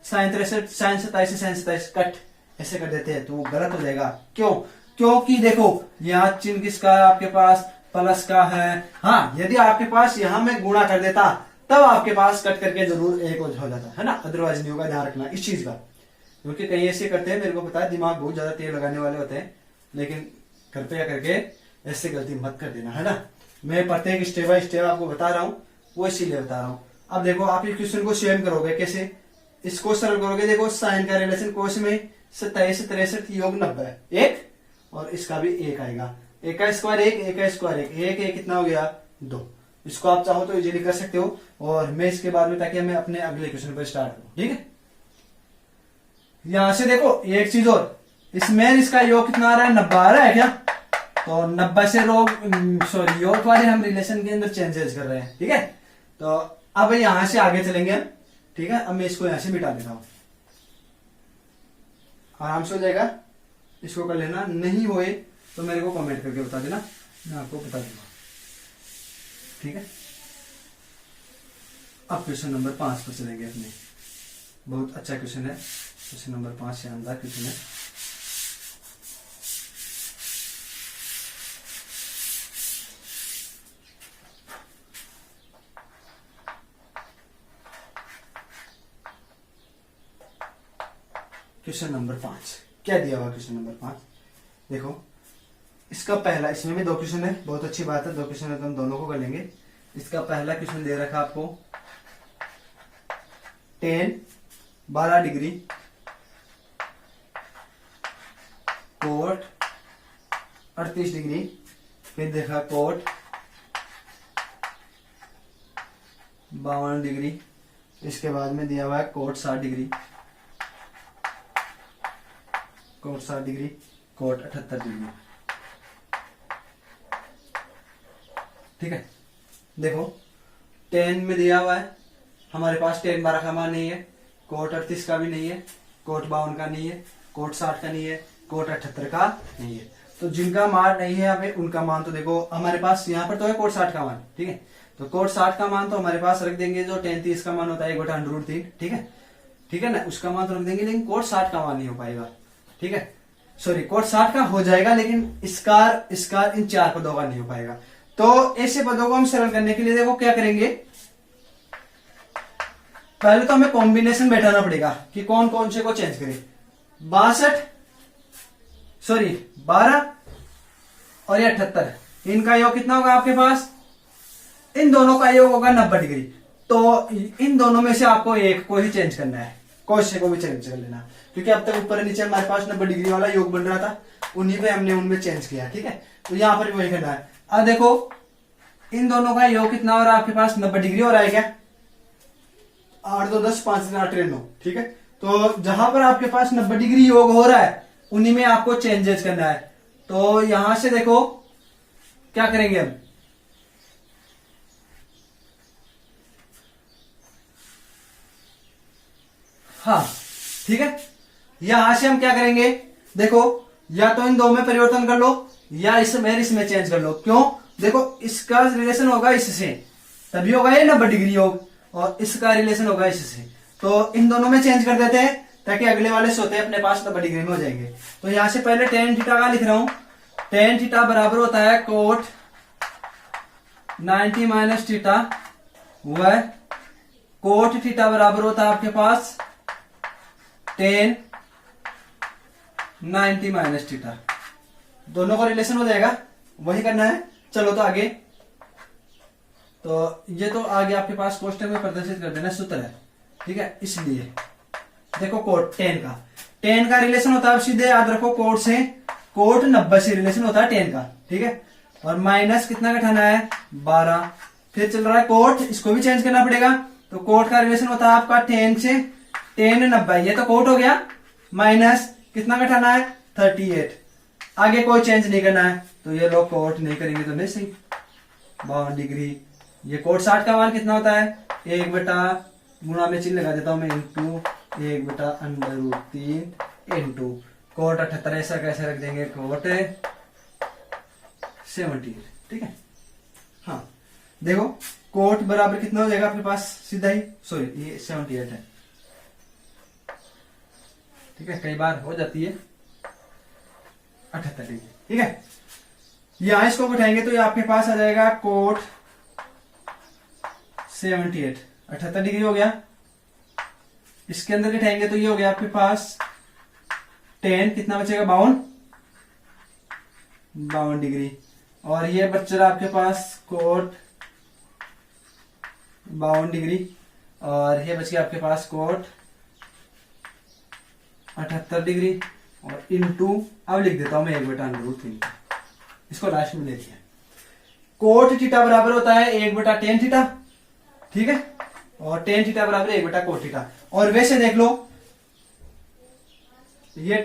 साइन 63 साइन 27 से साइन 27 कट, ऐसे कर देते हैं तो वो गलत हो जाएगा। क्यों? क्योंकि देखो यहाँ चिन्ह किसका है आपके पास, प्लस का है। हाँ, यदि आपके पास यहां में गुणा कर देता तब आपके पास कट करके जरूर एक हो जाता है ना, अदरवाइज नहीं होगा। ध्यान रखना इस चीज का, क्योंकि कई ऐसे करते हैं, मेरे को पता है दिमाग बहुत ज्यादा तेज लगाने वाले होते हैं, लेकिन कृपया करके ऐसे गलती मत कर देना, है ना। मैं प्रत्येक स्टेप बाय स्टेप आपको बता रहा हूँ, वो इसीलिए बता रहा हूँ। अब देखो आप इस क्वेश्चन को सेम करोगे कैसे, इसको सरल करोगे। देखो साइन का रिलेशन कोस में 27 63 योग 90 एक, और इसका भी एक आएगा, एक का स्क्वायर एक, एक का स्क्वायर एक, एक कितना हो गया 2। इसको आप चाहो तो इजीली कर सकते हो, और मैं इसके बाद में, ताकि मैं अपने अगले क्वेश्चन पर स्टार्ट करूं। ठीक है, यहां से देखो एक चीज और, इसमें इसका योग कितना आ रहा है 90 आ रहा है क्या, तो 90 से योग वाले हम रिलेशन के अंदर चेंजेस कर रहे हैं। ठीक है, तो अब यहां से आगे चलेंगे हम। ठीक है, अब मैं इसको यहां से मिटा देता हूं, आराम से हो जाएगा। इसको कर लेना, नहीं होए तो मेरे को कमेंट करके बता देना, मैं आपको बता दूंगा। ठीक है, अब क्वेश्चन नंबर 5 पर चलेंगे अपने। बहुत अच्छा क्वेश्चन है, क्वेश्चन नंबर 5 शानदार क्वेश्चन है। क्वेश्चन नंबर 5 क्या दिया हुआ, क्वेश्चन नंबर 5 देखो, इसका पहला, इसमें भी 2 क्वेश्चन है, बहुत अच्छी बात है, 2 क्वेश्चन है तो हम दोनों को कर लेंगे। इसका पहला क्वेश्चन दे रखा आपको, tan 12 डिग्री कोट 38 डिग्री, फिर देखा कोट 52 डिग्री, इसके बाद में दिया हुआ है cot 60 degree, cot 60 degree, cot 78 degree. ठीक है, देखो tan में दिया हुआ है, हमारे पास tan 12 का मान नहीं है, कोट 38 का भी नहीं है, कोट 52 का नहीं है, कोट 60 का नहीं है, कोट 78 का नहीं है। तो जिनका मान नहीं है हमें उनका मान, तो देखो हमारे पास यहाँ पर तो है कोट 60 का मान। ठीक है, तो कोट 60 का मान तो हमारे पास रख देंगे, जो tan 30 का मान होता है 1/√3। ठीक है, ठीक है ना, उसका मान तो रख देंगे, लेकिन कोट 60 का मान नहीं हो पाएगा। ठीक है, सॉरी कोट 60 का हो जाएगा, लेकिन स्कार इन 4 पदों का नहीं हो पाएगा। तो ऐसे पदों को हम सरल करने के लिए देखो क्या करेंगे, पहले तो हमें कॉम्बिनेशन बैठाना पड़ेगा कि कौन कौन से को चेंज करें। 12 और ये 78, इनका योग कितना होगा आपके पास, इन दोनों का योग होगा 90 डिग्री। तो इन दोनों में से आपको एक को ही चेंज करना है, कोई को भी चेंज कर लेना, क्योंकि अब तक ऊपर नीचे हमारे पास 90 डिग्री वाला योग बन रहा था, उन्हीं पे हमने उनमें चेंज किया। ठीक है, तो यहां पर भी वही करना है। अब देखो इन दोनों का योग कितना हो रहा है आपके पास, 90 डिग्री हो रहा है क्या, 8 2 10 5 3 8 9। ठीक है, तो जहां पर आपके पास 90 डिग्री योग हो रहा है उन्हीं में आपको चेंजेस करना है। तो यहां से देखो क्या करेंगे हम, हाँ ठीक है, यहां से हम क्या करेंगे, देखो या तो इन दो में परिवर्तन कर लो या इसमें चेंज कर लो। क्यों, देखो इसका रिलेशन होगा इससे, तभी होगा ये 90 डिग्री योग, और इसका रिलेशन होगा इससे, तो इन दोनों में चेंज कर देते हैं ताकि अगले वाले सोते अपने पास 90 डिग्री में हो जाएंगे। तो यहां से पहले tan थीटा का लिख रहा हूं, tan थीटा बराबर होता है कोट 90 माइनस थीटा, वह कोट थीटा बराबर होता है आपके पास tan 90 माइनस थीटा, दोनों का रिलेशन हो जाएगा, वही करना है। चलो तो आगे, तो ये तो आगे आपके पास कोष्टक में प्रदर्शित कर देना सूत्र है। ठीक है, इसलिए देखो कोट tan का रिलेशन होता है, सीधे याद रखो कोट से, कोट 90 से रिलेशन होता है tan का। ठीक है, और माइनस कितना घटाना है 12, फिर चल रहा है कोट, इसको भी चेंज करना पड़ेगा, तो कोट का रिलेशन होता है आपका tan से, tan 90, ये तो कोट हो गया, माइनस कितना घटाना है 38। आगे कोई चेंज नहीं करना है, तो ये लोग कोट नहीं करेंगे तो नहीं सही। 52 डिग्री। ये कोट 60 का मान कितना होता है, 1 बटा गुणा में चिन्ह लगा देता हूं मैं, इंटू 1 बटा √3 इंटू कोट 78। ऐसा कैसे रख देंगे, कोट 70। ठीक है। हाँ देखो कोट बराबर कितना हो जाएगा आपके पास सीधा ही, सॉरी ये 78 है। ठीक है, कई बार हो जाती है 78 डिग्री। ठीक है, यहां इसको उठाएंगे तो ये आपके पास आ जाएगा कोट 78, 78 डिग्री हो गया। इसके अंदर उठाएंगे तो ये हो गया आपके पास tan, कितना बचेगा 52 डिग्री। और ये बच रहा आपके पास कोट 52 डिग्री, और ये बच गया आपके पास कोट 78 डिग्री, और इनटू अब लिख देता हूं मैं 1 बटा √3, इसको लास्ट में ले लिया। कोट थीटा बराबर होता है 1 बटा tan थीटा। ठीक है, और tan थीटा बराबर 1 बटा कोट थीटा। और वैसे देख लो ये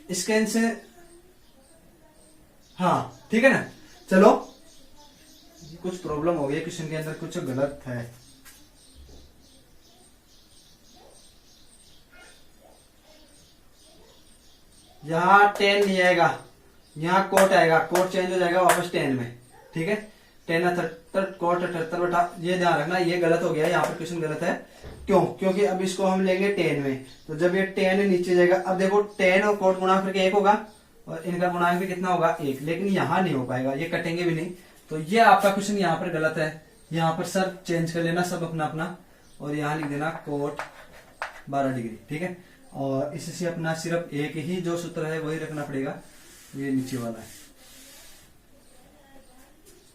इसके से, हाँ ठीक है ना। चलो कुछ प्रॉब्लम हो गई क्वेश्चन के अंदर, कुछ गलत है। यहां tan नहीं आएगा, यहां कोट आएगा, कोट चेंज हो जाएगा वापस tan में। ठीक है, tan 78 कोट 78 बटा, ये ध्यान रखना ये गलत हो गया, यहाँ पर क्वेश्चन गलत है। क्यों, क्योंकि अब इसको हम लेंगे tan में, तो जब ये tan नीचे जाएगा, अब देखो tan और कोट गुणा करके 1 होगा, और इनका गुणांक भी कितना होगा 1, लेकिन यहां नहीं हो पाएगा, ये कटेंगे भी नहीं। तो ये आपका क्वेश्चन यहाँ पर गलत है। यहाँ पर सर चेंज कर लेना सब अपना अपना, और यहाँ लिख देना कोट 12 डिग्री। ठीक है, और इससे अपना सिर्फ एक ही जो सूत्र है वही रखना पड़ेगा, ये नीचे वाला है।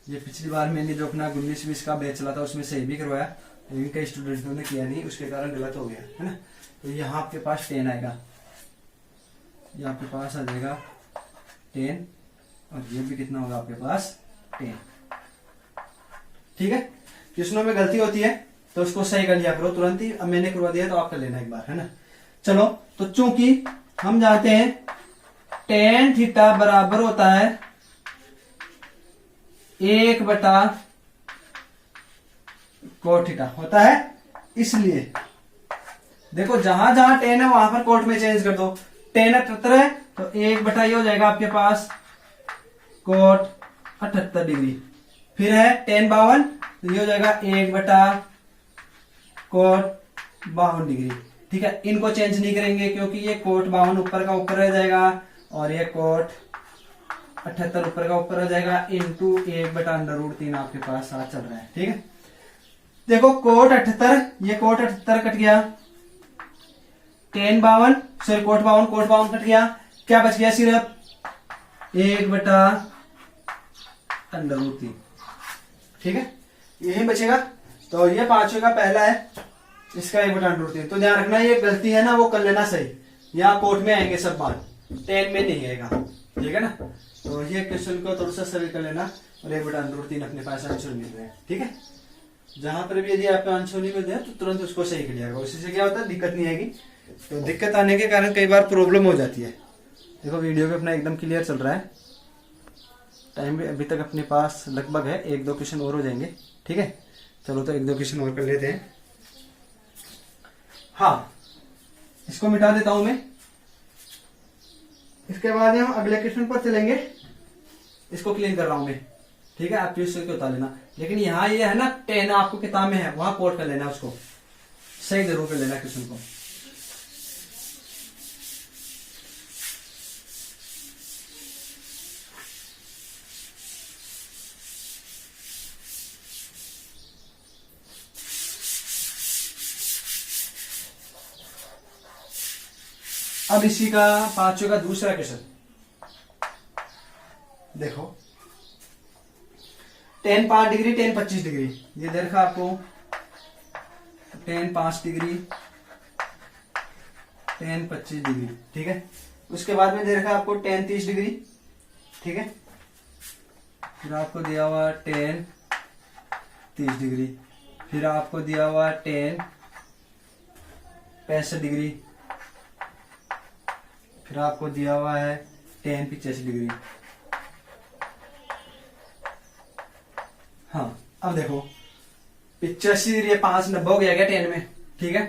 ये पिछली बार मैंने जो अपना 19-20 का बैच चला था उसमें सही भी करवाया, लेकिन कई स्टूडेंट्सों ने किया नहीं, उसके कारण गलत हो गया है ना। तो यहाँ आपके पास tan आएगा, ये आपके पास आ जाएगा tan, और ये भी कितना होगा आपके पास tan। ठीक है, क्वेश्चनों में गलती होती है तो उसको सही कर लिया करो तुरंत ही। अब मैंने करवा दिया तो आप कर लेना एक बार, है ना। चलो, तो चूंकि हम जानते हैं tan थीटा बराबर होता है 1 बटा कोट थीटा होता है, इसलिए देखो जहां जहां tan है वहां पर कोट में चेंज कर दो। tan 78 है तो 1 बटा ये हो जाएगा आपके पास कोट 78 डिग्री। फिर है tan 52 तो ये हो जाएगा 1 बटा कोट 52 डिग्री। ठीक है, इनको चेंज नहीं करेंगे क्योंकि ये कोट 52 ऊपर का ऊपर रह जाएगा, और ये कोट 78 ऊपर का ऊपर रह जाएगा, इंटू 1 बटा √3 आपके पास साथ चल रहा है। ठीक है, देखो कोट 78, ये कोट 78 कट गया, tan 52 सॉरी कोट 52 कट गया, क्या बच गया सिर्फ 1 बटा √3। ठीक है, यही बचेगा। तो ये पांचवें का पहला है, इसका 1 बटा √3। तो ध्यान रखना ये गलती है ना वो कर लेना सही, यहाँ कोट में आएंगे सब मान, tan में नहीं आएगा। ठीक है ना, तो ये क्वेश्चन को थोड़ा सा सरल कर लेना, और 1 बटा √3 अपने पास आंसर मिल रहे हैं। ठीक है, जहां पर भी यदि आपको आंसर नहीं मिलते हैं तो तुरंत उसको सही कर लिया, उसी से क्या होता है दिक्कत नहीं आएगी। तो दिक्कत आने के कारण कई बार प्रॉब्लम हो जाती है। देखो वीडियो भी अपना एकदम क्लियर चल रहा है, टाइम भी अभी तक अपने पास लगभग है, 1-2 क्वेश्चन और हो जाएंगे। ठीक है, चलो तो 1-2 क्वेश्चन और कर लेते हैं। हाँ, इसको मिटा देता हूं मैं, इसके बाद हम अगले क्वेश्चन पर चलेंगे। इसको क्लीन कर रहा हूं मैं। ठीक है, आप प्लीज को उतार लेना, लेकिन यहाँ ये है ना tan आपको किताब में है, वहां कोट कर लेना, उसको सही जरूर कर लेना क्वेश्चन को। अब इसी का पांचवें का दूसरा क्वेश्चन देखो, tan 5 डिग्री tan 25 डिग्री, ये दे रखा आपको tan 5 डिग्री tan 25 डिग्री। ठीक है, उसके बाद में दे रखा आपको tan 30 डिग्री। ठीक है, फिर आपको दिया हुआ tan 30 डिग्री, फिर आपको दिया हुआ tan 65 डिग्री, फिर आपको दिया हुआ है tan 85 डिग्री। हाँ अब देखो 85 ये 5 90 हो गया क्या tan में, ठीक है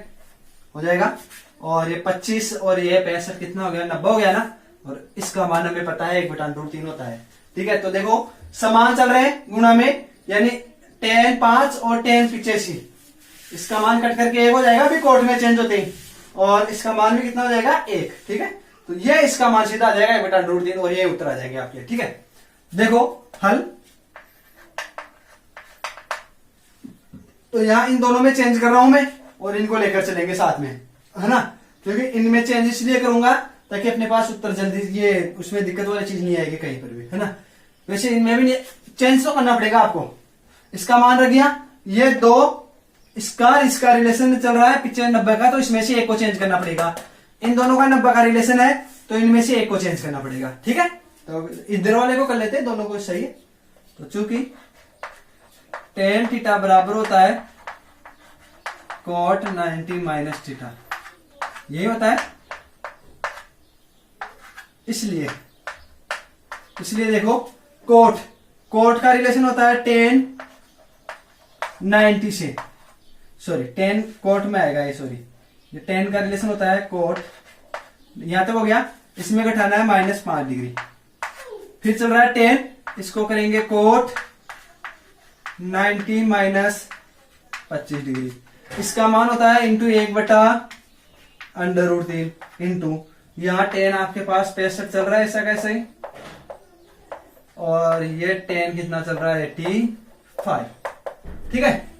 हो जाएगा। और ये 25 और ये 65 कितना हो गया 90 हो गया ना। और इसका मान हमें पता है 1/√3 होता है, ठीक है। तो देखो समान चल रहे हैं गुणा में, यानी tan 5 और tan 85 इसका मान कट करके 1 हो जाएगा अभी कोट में चेंज होते ही, और इसका मान भी कितना हो जाएगा 1, ठीक है। तो ये इसका मान सीधा आ जाएगा 1/√3 और ये उत्तर आ जाएंगे आपके, ठीक है। देखो हल, तो यहां इन दोनों में चेंज कर रहा हूं मैं और इनको लेकर चलेंगे साथ में, है ना। क्योंकि इनमें चेंज इसलिए करूंगा ताकि अपने पास उत्तर जल्दी, ये उसमें दिक्कत वाली चीज नहीं आएगी कहीं पर भी, है ना। वैसे इनमें भी चेंज तो करना पड़ेगा आपको। इसका मान रख दिया, ये दो इसका रिलेशन चल रहा है 95 का, तो इसमें से एक को चेंज करना पड़ेगा। इन दोनों का 90 का रिलेशन है तो इनमें से एक को चेंज करना पड़ेगा, ठीक है। तो इधर वाले को कर लेते हैं, दोनों को सही है। तो चूंकि tan थीटा बराबर होता है cot 90 माइनस थीटा, यही होता है। इसलिए देखो कोट का रिलेशन होता है tan 90 से, सॉरी tan कोट में आएगा ये, सॉरी ये tan का रिलेशन होता है कोट, यहां तक हो गया। इसमें घटाना है -5 डिग्री। फिर चल रहा है tan, इसको करेंगे कोट 90 माइनस 25 डिग्री। इसका मान होता है इंटू 1/√3 इंटू, यहाँ tan आपके पास 65 चल रहा है ऐसा कैसे ही, और ये tan कितना चल रहा है 85, ठीक है।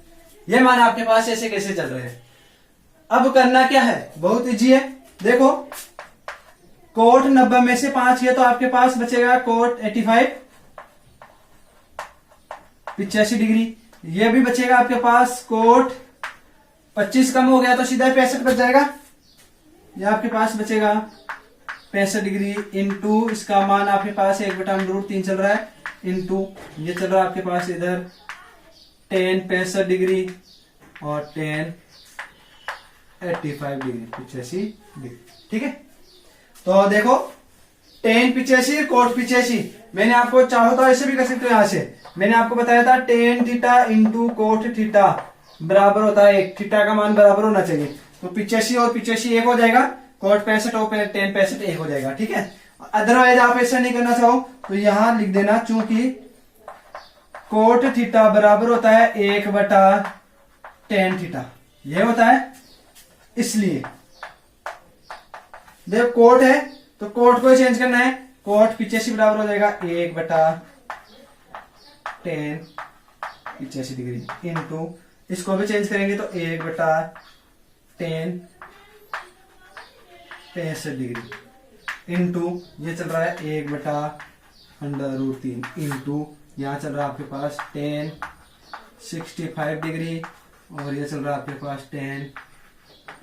ये मान आपके पास ऐसे कैसे चल रहे हैं। अब करना क्या है, बहुत इजी है। देखो कोट 90 में से 5 किया तो आपके पास बचेगा कोट 85 डिग्री। ये भी बचेगा आपके पास कोट 25 कम हो गया तो सीधा 65 बच जाएगा। ये आपके पास बचेगा 65 डिग्री इंटू इसका मान आपके पास 1/√3 चल रहा है, इंटू ये चल रहा है आपके पास इधर tan 65 डिग्री और tan 85 डिग्री 85 डिग्री, ठीक है। तो देखो tan 85 कोट 85, मैंने आपको चाहो तो ऐसे भी कर सकते हो। यहां से मैंने आपको बताया था tan theta into cot theta बराबर होता है 1, थीटा का मान बराबर होना चाहिए। तो 85 और 85 1 हो जाएगा, कोट 65 और tan 65 1 हो जाएगा, ठीक है। अदरवाइज आप ऐसा नहीं करना चाहो तो यहां लिख देना, चूंकि कोट थीटा बराबर होता है 1/tan थीटा, यह होता है। इसलिए देखो कोट है तो कोट को चेंज करना है, कोट 85 बराबर हो जाएगा 1/tan 85 डिग्री इंटू इसको भी चेंज करेंगे तो 1/tan 65 डिग्री इंटू ये चल रहा है 1/√3 इंटू यहाँ चल रहा है आपके पास tan 65 डिग्री और ये चल रहा है आपके पास tan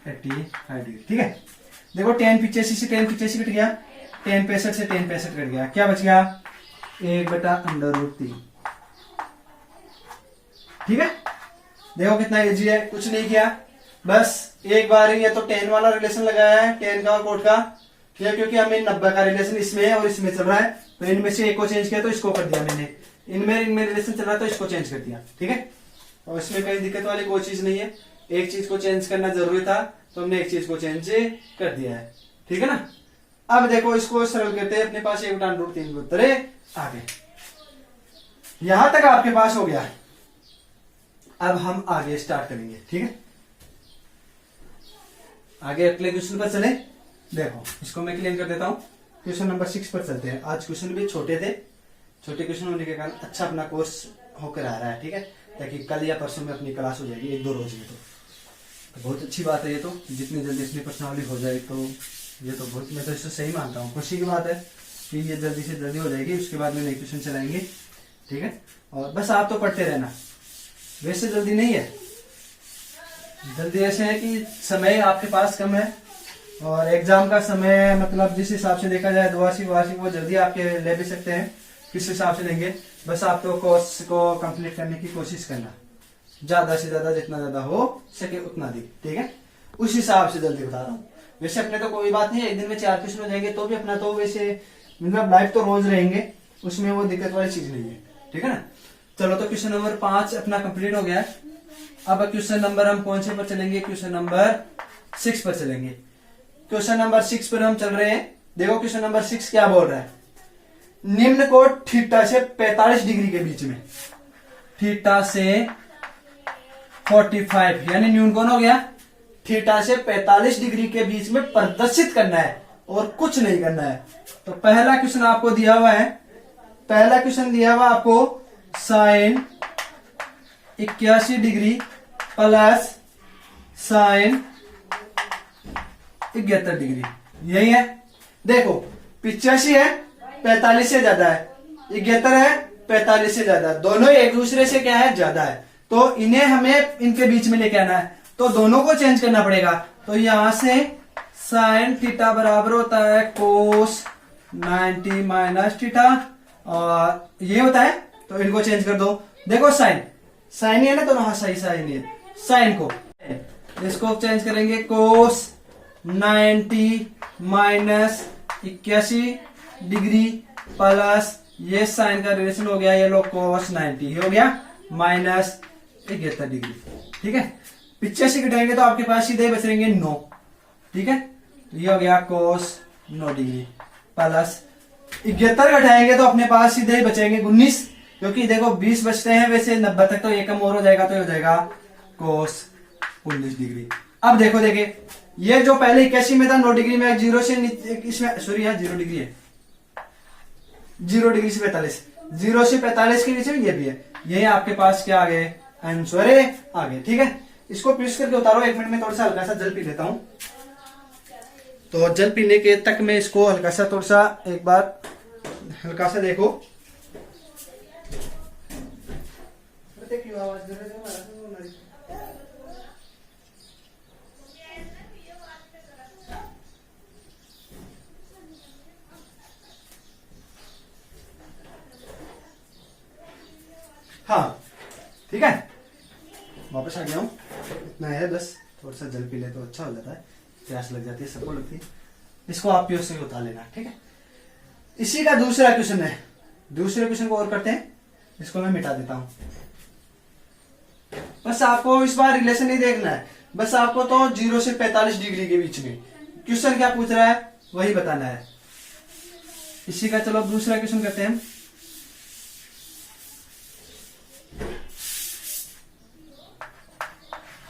85 डिग्री, ठीक है। देखो tan 85 से tan 85 कट गया, tan 65 से tan 65 कट गया, क्या बच गया 1/√3, ठीक है। देखो कितना इजी है, कुछ नहीं किया, बस एक बार ये तो tan वाला रिलेशन लगाया है, tan का और कोट का, ठीक है। क्योंकि हमें 90 का रिलेशन इसमें है और इसमें चल रहा है तो इनमें से एक को चेंज किया तो इसको कर दिया मैंने, इनमें रिलेशन चल रहा है तो इसको चेंज कर दिया, ठीक है। और इसमें कहीं दिक्कत वाली कोई चीज नहीं है, एक चीज को चेंज करना जरूरी था तो हमने एक चीज को चेंज कर दिया है, ठीक है ना। अब देखो इसको सरल करते हैं, अपने पास 1/√3 उत्तर है आगे, यहां तक आपके पास हो गया। अब हम आगे स्टार्ट करेंगे, ठीक है। आगे अगले क्वेश्चन पर चले। देखो इसको मैं क्लियर कर देता हूं, क्वेश्चन नंबर 6 पर चलते हैं। आज क्वेश्चन भी छोटे थे, छोटे क्वेश्चन होने के कारण अच्छा अपना कोर्स होकर आ रहा है, ठीक है। ताकि कल या परसों में अपनी क्लास हो जाएगी 1-2 रोज में, तो बहुत अच्छी बात है ये। तो जितनी जल्दी इसमें पर्सनालिटी हो जाए तो ये तो बहुत, मैं तो इससे सही मानता हूँ, खुशी की बात है कि ये जल्दी से जल्दी हो जाएगी। उसके बाद में नई क्वेश्चन चलाएंगे, ठीक है। और बस आप तो पढ़ते रहना, वैसे जल्दी नहीं है, जल्दी ऐसे है कि समय आपके पास कम है और एग्जाम का समय मतलब जिस हिसाब से देखा जाए द्विवार्षिक वार्षिक वो जल्दी आपके ले भी सकते हैं, किस हिसाब से लेंगे। बस आप तो कोर्स को कंप्लीट करने की कोशिश करना, ज्यादा से ज्यादा जितना ज्यादा हो सके उतना दी, ठीक है। उस हिसाब से जल्दी बता रहा हूँ, वैसे अपने तो कोई बात नहीं, एक दिन में 4 क्वेश्चन हो जाएंगे तो भी अपना तो वैसे मतलब लाइफ तो रोज रहेंगे, उसमें वो दिक्कत वाली चीज नहीं है, ठीक है ना। चलो तो क्वेश्चन नंबर 5 अपना कंप्लीट हो गया। अब क्वेश्चन नंबर हम कौन से पर चलेंगे, क्वेश्चन नंबर 6 पर चलेंगे। क्वेश्चन नंबर 6 पर हम चल रहे हैं। देखो क्वेश्चन नंबर 6 क्या बोल रहा है, निम्न को थीटा से 45 डिग्री के बीच में, थीटा से 45 यानी न्यून कौन हो गया, थीटा से 45 डिग्री के बीच में प्रदर्शित करना है और कुछ नहीं करना है। तो पहला क्वेश्चन आपको दिया हुआ है, पहला क्वेश्चन दिया हुआ आपको sine 81 degree plus sine 71 degree, यही है। देखो 85 है 45 से ज्यादा है, 71 है 45 से ज्यादा, दोनों एक दूसरे से क्या है, ज्यादा है। तो इन्हें हमें इनके बीच में लेके आना है, तो दोनों को चेंज करना पड़ेगा। तो यहां से साइन थीटा बराबर होता है कोस 90 माइनस थीटा, और ये होता है, तो इनको चेंज कर दो। देखो साइन साइन ही है ना, तो हाँ सही साइन ही है, साइन को इसको चेंज करेंगे कोस 90 माइनस 81 डिग्री प्लस ये साइन का रिलेशन हो गया, ये लो कोस 90 हो गया माइनस 71 डिग्री, ठीक है। 85 घटाएंगे तो आपके पास सीधे बचेंगे 9, ठीक है। ये हो गया कोस 9 डिग्री प्लस 71 घटाएंगे तो अपने पास सीधे ही बचेंगे 19, क्योंकि देखो 20 बचते हैं वैसे 90 तक, तो एक कम और हो जाएगा, तो ये हो जाएगा कोस 19 डिग्री। अब देखो देखिए, ये जो पहले 81 में था 9 डिग्री में, 0 से इसमें सॉरी यार 0 डिग्री है, 0 डिग्री से 45, 0 से 45 के नीचे ये भी है, यही आपके पास क्या आ गए, आंसर आ गए, ठीक है। इसको पीस करके उतारो, 1 मिनट में थोड़ा सा हल्का सा जल पी लेता हूं। तो जल पीने के तक में इसको हल्का सा थोड़ा सा एक बार हल्का सा देखो, हाँ ठीक है, वापस आ गया हूं। इतना है बस, थोड़ा सा जल पी ले तो अच्छा हो जाता है, प्यास लग जाती है, सबको लगती है। इसको आप पियो से उतार लेना, ठीक है। इसी का दूसरा क्वेश्चन है, दूसरे क्वेश्चन को और करते हैं, इसको मैं मिटा देता हूं। बस आपको इस बार रिलेशन नहीं देखना है, बस आपको तो 0 से 45 डिग्री के बीच में क्वेश्चन क्या पूछ रहा है वही बताना है। इसी का चलो दूसरा क्वेश्चन करते हैं।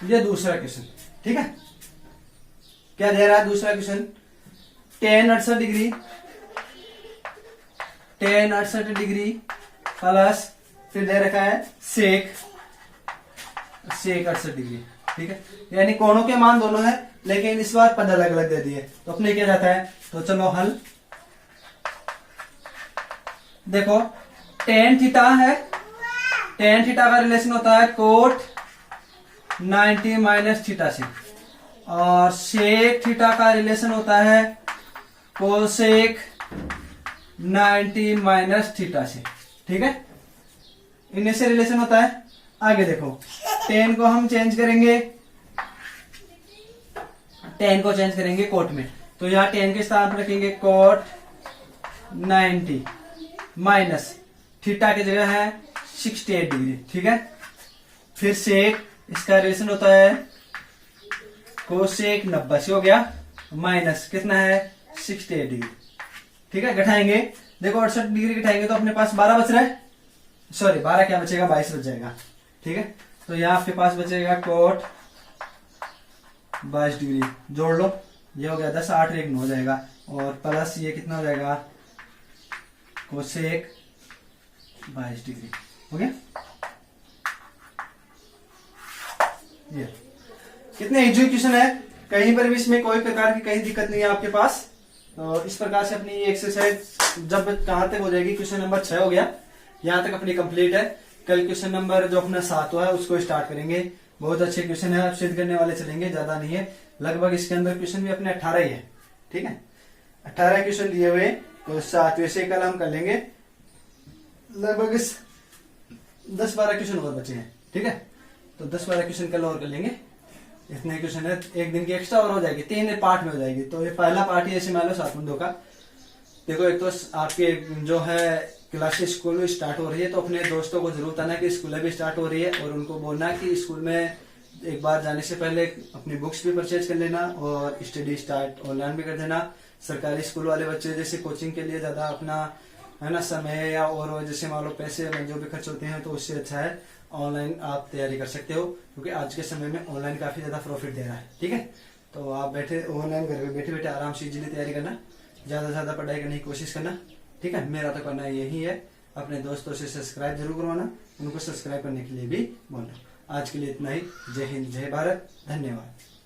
ये दूसरा क्वेश्चन, ठीक है। क्या दे रहा है दूसरा question, tan 68 degree, tan 68 degree plus फिर दे रखा है सेक 68 डिग्री, ठीक है। यानी कोणों के मान दोनों है, लेकिन इस बार पद अलग अलग दे दिए, तो अपने क्या जाता है, तो चलो हल। देखो tan थीटा है, tan थीटा का रिलेशन होता है कोट 90 माइनस थीटा से, और सेक थीटा का रिलेशन होता है कोसेक 90 माइनस थीटा से, ठीक है। इनमें से रिलेशन होता है। आगे देखो टेन को हम चेंज करेंगे, टेन को चेंज करेंगे कोट में, तो यहां टेन के स्थान पर रखेंगे कोट 90 माइनस थीटा की जगह है 68 डिग्री, ठीक है। फिर सेक, इसका रिलेशन होता है कोसेक 90 से हो गया माइनस कितना है 68 डिग्री, ठीक है। घटाएंगे, देखो 68 डिग्री घटाएंगे तो अपने पास 12 बच रहा है, सॉरी 12 क्या बचेगा, 22 बच जाएगा, ठीक है। तो यहां आपके पास बचेगा कोट 22 डिग्री, जोड़ लो, ये हो गया 10, 8 1 9 हो जाएगा, और प्लस ये कितना हो जाएगा कोसेक 22 डिग्री, हो गया। ये कितने इजी क्वेश्चन है, कहीं पर भी इसमें कोई प्रकार की कहीं दिक्कत नहीं है आपके पास। तो इस प्रकार से अपनी एक्सरसाइज जब कहां तक हो जाएगी, क्वेश्चन नंबर 6 हो गया, यहां तक अपनी कंप्लीट है। कल क्वेश्चन नंबर जो अपना 7 है उसको स्टार्ट करेंगे। बहुत अच्छे क्वेश्चन है, सिद्ध करने वाले चलेंगे, ज्यादा नहीं है, लगभग इसके अंदर क्वेश्चन भी अपने 18 ही है, ठीक है। 18 क्वेश्चन दिए हुए, तो 7 से कल हम कर लेंगे, लगभग 10-12 क्वेश्चन और बचे हैं, ठीक है। तो 10-12 क्वेश्चन कल और कर लेंगे, इतने क्वेश्चन है, एक दिन की एक्स्ट्रा और हो जाएगी, 3 पार्ट में हो जाएगी। तो ये पहला पार्ट ही ऐसे मान लो 7 बंदों का। देखो एक तो आपके जो है क्लासेस स्कूल में स्टार्ट हो रही है, तो अपने दोस्तों को जरूर बताना कि स्कूल भी स्टार्ट हो रही है, और उनको बोलना कि स्कूल में एक बार जाने से पहले अपनी बुक्स भी परचेज कर लेना और स्टडी स्टार्ट ऑनलाइन भी कर देना। सरकारी स्कूल वाले बच्चे जैसे कोचिंग के लिए ज्यादा अपना है ना समय या और जैसे मान लो पैसे जो भी खर्च होते हैं, तो उससे अच्छा है ऑनलाइन आप तैयारी कर सकते हो, क्योंकि आज के समय में ऑनलाइन काफी ज्यादा प्रॉफिट दे रहा है। ठीक है, तो आप बैठे ऑनलाइन घर में बैठे बैठे आराम से इजीली तैयारी करना, ज्यादा से ज्यादा पढ़ाई करने की कोशिश करना। ठीक है, मेरा तो करना यही है। अपने दोस्तों से सब्सक्राइब जरूर करवाना, उनको सब्सक्राइब करने के लिए भी बोलना। आज के लिए इतना ही। जय हिंद, जय भारत, धन्यवाद।